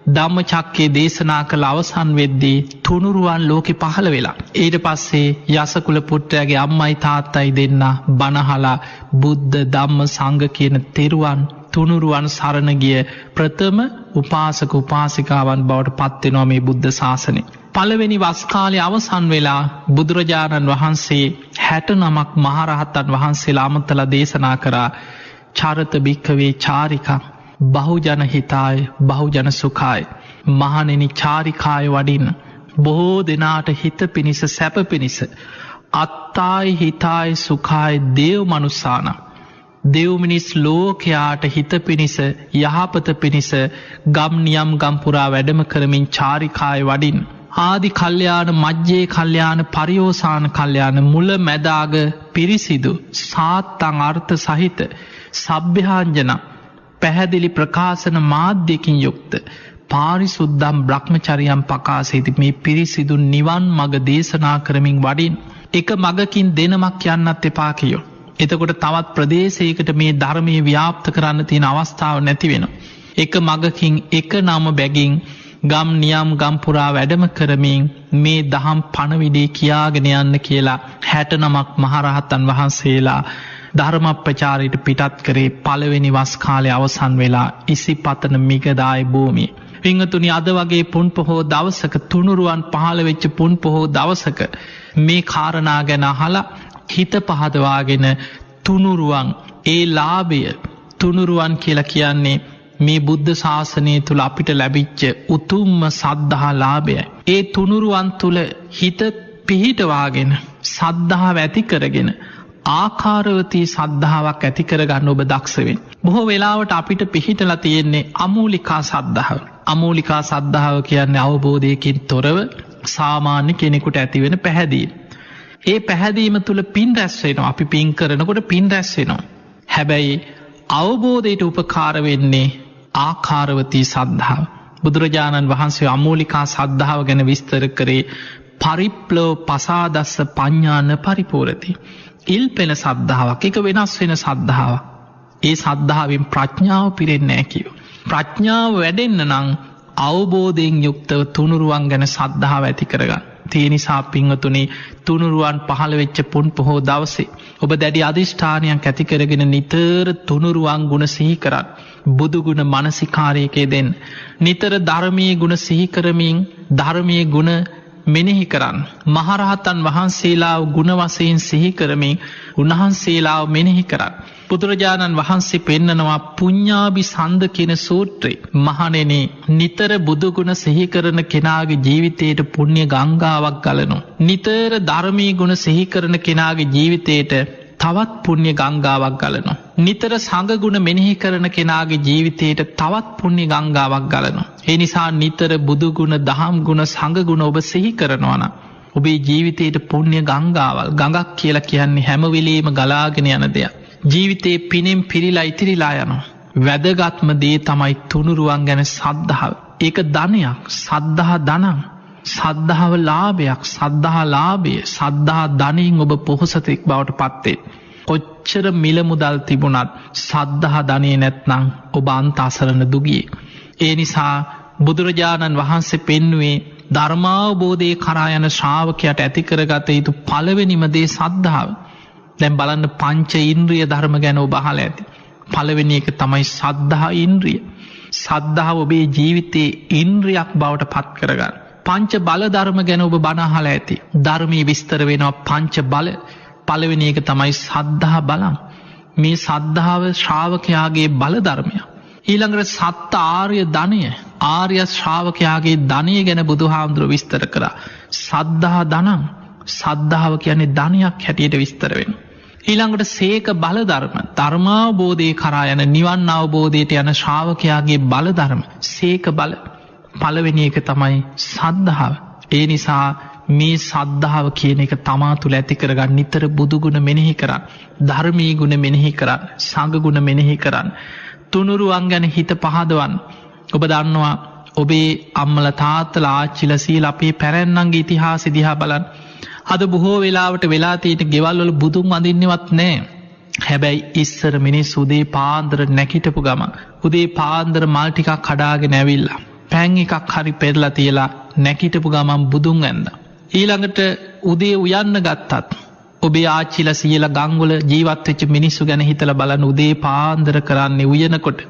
ධම්මචක්කේ දේශනා කළ අවසන් වෙද්දී තුනුරුවන් ලෝකෙ පහළ වෙලා. ඊට පස්සේ යසකුල පුත්‍රයාගේ අම්මයි තාත්තයි දෙන්න බණහලා බුද්ධ ධම්ම සංඝ කියන තෙරුවන් තුනුරුවන් සරණ ගිය ප්‍රථම උපාසක උපාසිකාවන් බවට පත් වෙනවා මේ බුද්ධ ශාසනය. පළවෙනි වස් කාලේ අවසන් වෙලා බුදුරජාණන් වහන්සේ 69ක් මහරහතන් වහන්සේලා අමතලා දේශනා කරා චරත භික්ඛවේ චාරිකා බහුජන හිතාය බහුජන සුඛාය. මහණෙනි චාරිකාය වඩින්න බොහෝ දෙනාට හිත පිණිස සැප පිණිස අත්තාය හිතාය සුඛාය දේව මනුස්සාන දෙව් මිනිස් ලෝකයාට හිත පිණිස යහපත පිණිස ගම් නියම් ගම් පුරා වැඩම කරමින් චාරිකාය වඩින්න. ආදි කල්යාණ මජ්ජේ කල්යාණ පරියෝසాన කල්යාණ මුල මැදාග පිරිසිදු සාත්තං අර්ථ සහිත සබ්භ්‍යාංජන පැහැදිලි ප්‍රකාශන මාධ්‍යකින් යුක්ත පාරිසුද්ධම් බ්‍රහ්මචරියම් පකාසේති. මේ පිරිසිදු නිවන් මඟ දේශනා කරමින් වඩින්. එක මගකින් දෙනමක් යන්නත් එපා කියෝ. එතකොට තවත් ප්‍රදේශයකට මේ ධර්මයේ ව්‍යාප්ත කරන්න තියෙන අවස්ථාව නැති වෙනවා. එක මගකින් එක නම බැගින් ගම් නියම් ගම් පුරා වැඩම කරමින් මේ දහම් පණවිඩේ කියාගෙන යන්න කියලා 69ක් මහරහතන් වහන්සේලා ධර්ම ප්‍රචාරයට පිටත් කරේ පළවෙනි වස් කාලේ අවසන් වෙලා ඉසිපතන මිගදාය භූමිය. පින්වතුනි අද වගේ පුන් පොහෝ දවසක තුනුරුවන් පහළ වෙච්ච පුන් පොහෝ දවසක මේ කාරණා ගැන අහලා හිත පහදවාගෙන තුනුරුවන් ඒ ලාභය තුනුරුවන් කියලා කියන්නේ මේ බුද්ධ ශාසනය තුල අපිට ලැබිච්ච උතුම්ම සද්ධා ලාභයයි. ඒ තුනුරුවන් තුල හිත පිහිටවාගෙන සද්ධාව ඇති කරගෙන ආකාරවතී සද්ධාාවක් ඇති කරගන්න ඔබ දක්ෂ වෙන්න. බොහෝ වෙලාවට අපිට පිහිටලා තියෙන්නේ අමූලිකා සද්ධාව. අමූලිකා සද්ධාව කියන්නේ අවබෝධයකින් තොරව සාමාන්‍ය කෙනෙකුට ඇතිවෙන පැහැදීම. ඒ පැහැදීම තුල පින් රැස් වෙනවා. අපි පින් කරනකොට පින් රැස් වෙනවා. හැබැයි අවබෝධයට උපකාර වෙන්නේ ආකාරවතී සද්ධාව. බුදුරජාණන් වහන්සේ අමූලිකා සද්ධාව ගැන විස්තර කරේ පරිප්ලව පසාදස්ස පඤ්ඤාන පරිපූර්ණති. ඉල්පෙන සද්ධාාවක් එක වෙනස් වෙන සද්ධාාවක්. ඒ සද්ධාවෙන් ප්‍රඥාව පිරෙන්නේ නැහැ කියෝ. ප්‍රඥාව වැඩෙන්න නම් අවබෝධයෙන් යුක්තව තුනුරුවන් ගැන සද්ධාව ඇති කරගන්න. ඒ නිසා පින්වතුනි තුනුරුවන් පහළ වෙච්ච පුන් පොහෝ දවසේ ඔබ දැඩි අධිෂ්ඨානයක් ඇති කරගෙන නිතර තුනුරුවන් ගුණ සිහි කරන්න. බුදු ගුණ මානසිකාරයකේ දෙන්න. නිතර ධර්මයේ ගුණ සිහි කරමින් ධර්මයේ ගුණ මෙනෙහි කරන්න. මහරහතන් වහන්සේලාව ගුණ වශයෙන් සිහි කරමින් උන්වහන්සේලාව මෙනෙහි කරන්න. බුදුරජාණන් වහන්සේ පෙන්නනවා පුඤ්ඤාභි සන්ද කියන සූත්‍රය. මහණෙනි නිතර බුදු ගුණ සිහි කරන කෙනාගේ ජීවිතයට පුණ්‍ය ගංගාවක් ගලනවා. නිතර ධර්මයේ ගුණ සිහි කරන කෙනාගේ ජීවිතයට තවත් පුණ්‍ය ගංගාවක් ගලනවා. නිතර සංඝ ගුණ මෙනෙහි කරන කෙනාගේ ජීවිතයට තවත් පුණ්‍ය ගංගාවක් ගලනවා. ඒ නිසා නිතර බුදු ගුණ, දහම් ගුණ, සංඝ ගුණ ඔබ සිහි කරනවා නම් ඔබේ ජීවිතයට පුණ්‍ය ගංගාවල්, ගඟක් කියලා කියන්නේ හැම වෙලෙම ගලාගෙන යන දෙයක්. ජීවිතේ පිනෙන් පිරීලා ඉතිරිලා යනවා. වැදගත්ම දේ තමයි තුනුරුවන් ගැන සද්ධාව. ඒක ධනයක්. සද්ධා ධනං. සද්ධාව ලාභයක්. සද්ධා ලාභය. සද්ධා ධනයෙන් ඔබ පොහොසතෙක් බවට පත්වේ. කොච්චර මිල මුදල් තිබුණත් සද්ධා ධනය නැත්නම් ඔබ අන්ත අසරණ දුගියෙක්. ඒ නිසා බුදුරජාණන් වහන්සේ පෙන්වුවේ ධර්මාවබෝධයේ කරා යන ශ්‍රාවකයාට ඇති කරගත යුතු පළවෙනිම දේ සද්ධාව. දැන් බලන්න පංච ඉන්ද්‍රිය ධර්ම ගැන ඔබ අහලා ඇති. පළවෙනි එක තමයි සද්ධා ඉන්ද්‍රිය. සද්ධාව ඔබේ ජීවිතයේ ඉන්ද්‍රියක් බවට පත් කරගන්න. පංච බල ධර්ම ගැන ඔබ බණ අහලා ඇති. ධර්මයේ විස්තර වෙනවා පංච බල. පළවෙනි එක තමයි සද්ධා බලං. මේ සද්ධාව ශ්‍රාවකයාගේ බල ධර්මය. ඊළඟට සත්ත ආර්ය ධනය. ආර්ය ශ්‍රාවකයාගේ ධනය ගැන බුදුහාමුදුරුවෝ විස්තර කරා. සද්ධා ධනං. සද්ධාව කියන්නේ ධනයක් හැටියට විස්තර වෙනවා. ඊළඟට සේක බල ධර්ම. ධර්මාවබෝධයේ කරා යන නිවන් අවබෝධයට යන ශ්‍රාවකයාගේ බල ධර්ම. සේක බල. පළවෙනි එක තමයි සද්ධාව. ඒ නිසා මේ සද්ධාව කියන එක තමා තුළ ඇති කරගන්න නිතර බුදු ගුණ මෙනෙහි කරන්න. ධර්මී ගුණ මෙනෙහි කරන්න. සංඝ ගුණ මෙනෙහි කරන්න. තුනුරුවන් ගැන හිත පහදවන්න. ඔබ දන්නවා ඔබේ අම්මල තාත්තලා ආච්චිලා සීලා අපේ පැරැන්නන්ගේ ඉතිහාසෙ දිහා බලන්න. අද බොහෝ වෙලාවට වෙලා තියෙන ගෙවල් වල බුදුන් වඳින්නවත් නැහැ. හැබැයි ඉස්සර මිනිස්සු උදේ පාන්දර නැගිටපු ගමන් උදේ පාන්දර මල් ටිකක් කඩාගෙන ඇවිල්ලා පැන් එකක් හරි පෙරලා තියලා නැගිටපු ගමන් බුදුන් වැඳා. ඊළඟට උදේ උයන්න ගත්තත් ඔබේ ආච්චිලා සීලා ගම්වල ජීවත් වෙච්ච මිනිස්සු ගැන හිතලා බලන්න උදේ පාන්දර කරන්නේ උයනකොට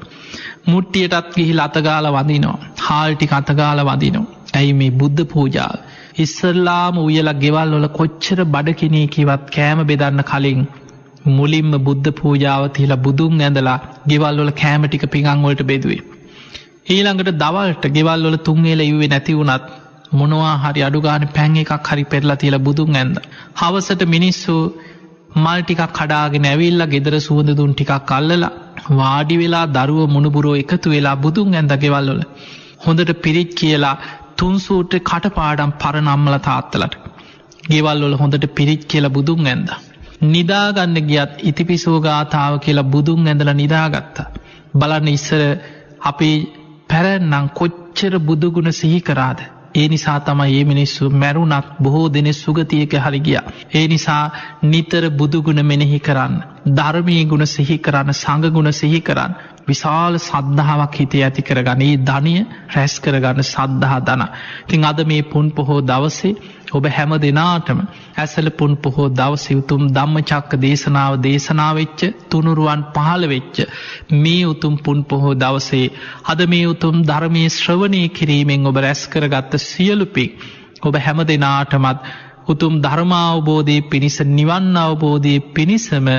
මුට්ටියටත් ගිහිලා අතගාලා වඳිනවා. හාල් ටික අතගාලා වඳිනවා. ඇයි මේ බුද්ධ පූජාව? ඉස්සල්ලාම උයලා ගෙවල් වල කොච්චර බඩකිනේ කිවත් කෑම බෙදන්න කලින් මුලින්ම බුද්ධ පූජාව තියලා බුදුන් ඇඳලා ගෙවල් වල කෑම ටික පිඟන් වලට බෙදුවේ. ඊළඟට දවල්ට ගෙවල් වල තුන් වේල ඉුවේ නැති වුණත් මොනවා හරි අඩු ගානේ පැන් එකක් හරි පෙරලා තියලා බුදුන් ඇඳලා. හවසට මිනිස්සු මල් ටිකක් කඩාගෙන ඇවිල්ලා ගෙදර සුවඳ දුම් ටිකක් අල්ලලා වාඩි වෙලා දරුවෝ මුණුබුරෝ එකතු වෙලා බුදුන් ඇඳ ගෙවල් වල. හොඳට පිරිත් කියලා තුන් සූත්‍රේ කටපාඩම් පරණ අම්මලා තාත්තලාට. ගෙවල් වල හොඳට පිරිත් කියලා බුදුන් ඇඳා. නිදා ගන්න ගියත් ඉතිපිසෝ ගාථාව කියලා බුදුන් ඇඳලා නිදාගත්තා. බලන්න ඉස්සර අපේ පැරණන් කොච්චර බුදු ගුණ සිහි කරාද? ඒ නිසා තමයි මේ මිනිස්සු මැරුණත් බොහෝ දෙනෙක් සුගතියක හරි ගියා. ඒ නිසා නිතර බුදු ගුණ මෙනෙහි කරන්න, ධර්මයේ ගුණ සිහි කරන්න, සංඝ ගුණ සිහි කරන්න. විශාල සද්ධාාවක් හිතේ ඇති කරගන්න. මේ ධනිය රැස් කරගන්න සද්ධා ධන. ඉතින් අද මේ පුන් පොහෝ දවසේ ඔබ හැම දිනාටම ඇසල පුන් පොහෝ දවසේ උතුම් ධම්මචක්ක දේශනාව දේශනා වෙච්ච තුනුරුවන් පහළ වෙච්ච මේ උතුම් පුන් පොහෝ දවසේ අද මේ උතුම් ධර්මයේ ශ්‍රවණය කිරීමෙන් ඔබ රැස් කරගත්ත සියලු පින් ඔබ හැම දිනාටමත් උතුම් ධර්මාවබෝධයේ පිණිස නිවන් අවබෝධයේ පිණිසම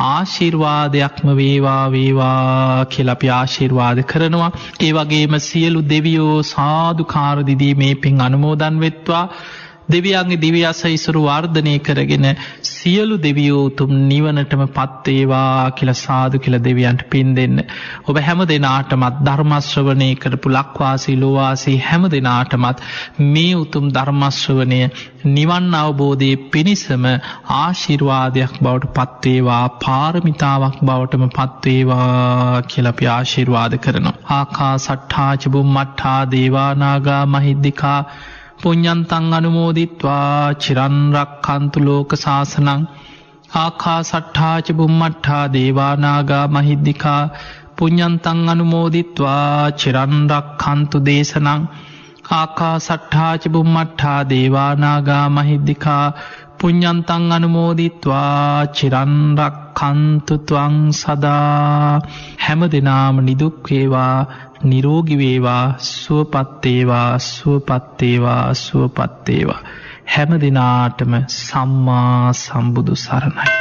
ආශිර්වාදයක්ම වේවා වේවා කියලා අපි ආශිර්වාද කරනවා. ඒ වගේම සියලු දෙවියෝ සාදුකාර දිදී මේ පින් අනුමෝදන් වෙත්වා. දෙවියන්ගේ දිව්‍ය ආශීර්වාද වර්ධනය කරගෙන සියලු දෙවියෝ උතුම් නිවනටම පත් වේවා කියලා සාදු කියලා දෙවියන්ට පින් දෙන්න. ඔබ හැම දිනාටමත් ධර්ම ශ්‍රවණය කරපු ලක්වාසී ලෝවාසී හැම දිනාටමත් මේ උතුම් ධර්ම ශ්‍රවණය නිවන් අවබෝධයේ පිණිසම ආශිර්වාදයක් බවට පත් වේවා, පාරමිතාවක් බවටම පත් වේවා කියලා අපි ආශිර්වාද කරනවා. ආකාසට්ඨා ච බුම්මට්ඨා දේවා නාග මහිද්దికා පුඤ්ඤන්තං අනුමෝදිත්වා චිරන් රක්ඛන්තු ලෝක සාසනං. ආකාසට්ඨා ච බුම්මට්ඨා දේවා නාග මහිද්దికා පුඤ්ඤන්තං අනුමෝදිත්වා චිරන් රක්ඛන්තු දේශනං. ආකාසට්ඨා ච බුම්මට්ඨා දේවා නාග මහිද්దికා පුඤ්ඤන්තං අනුමෝදිත්වා චිරන් රක්ඛන්තු ත්වං සදා. හැම දිනාම නිදුක් වේවා, නිරෝගී වේවා, සුවපත් වේවා, සුවපත් වේවා, සුවපත් වේවා. හැම දිනාටම සම්මා සම්බුදු සරණයි.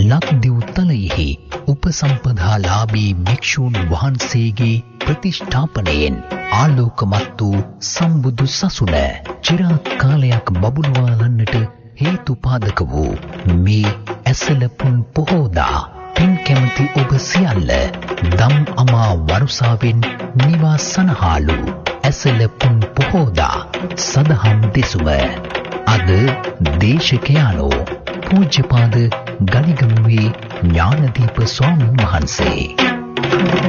ලක්දිව් තලයෙහි උපසම්පදාලාභී භික්ෂූන් වහන්සේගේ ප්‍රතිෂ්ඨාපනයෙන් ආලෝකමත් වූ සම්බුදු සසුන චිරාත් කාලයක් බබළුවාලන්නට හේතුපාදක වූ මේ ඇසළ පුන් පොහෝදා පින් කැමති ඔබ සියල්ල දම් අමා වරුසාවෙන් නිවා සනහාලු ඇසළ පුන් පොහෝදා සදහම් දෙසුම. අද දේශකයානෝ පූජ්‍යපාද ගලිගමුවේ ඥානදීප ස්වාමීන් වහන්සේ.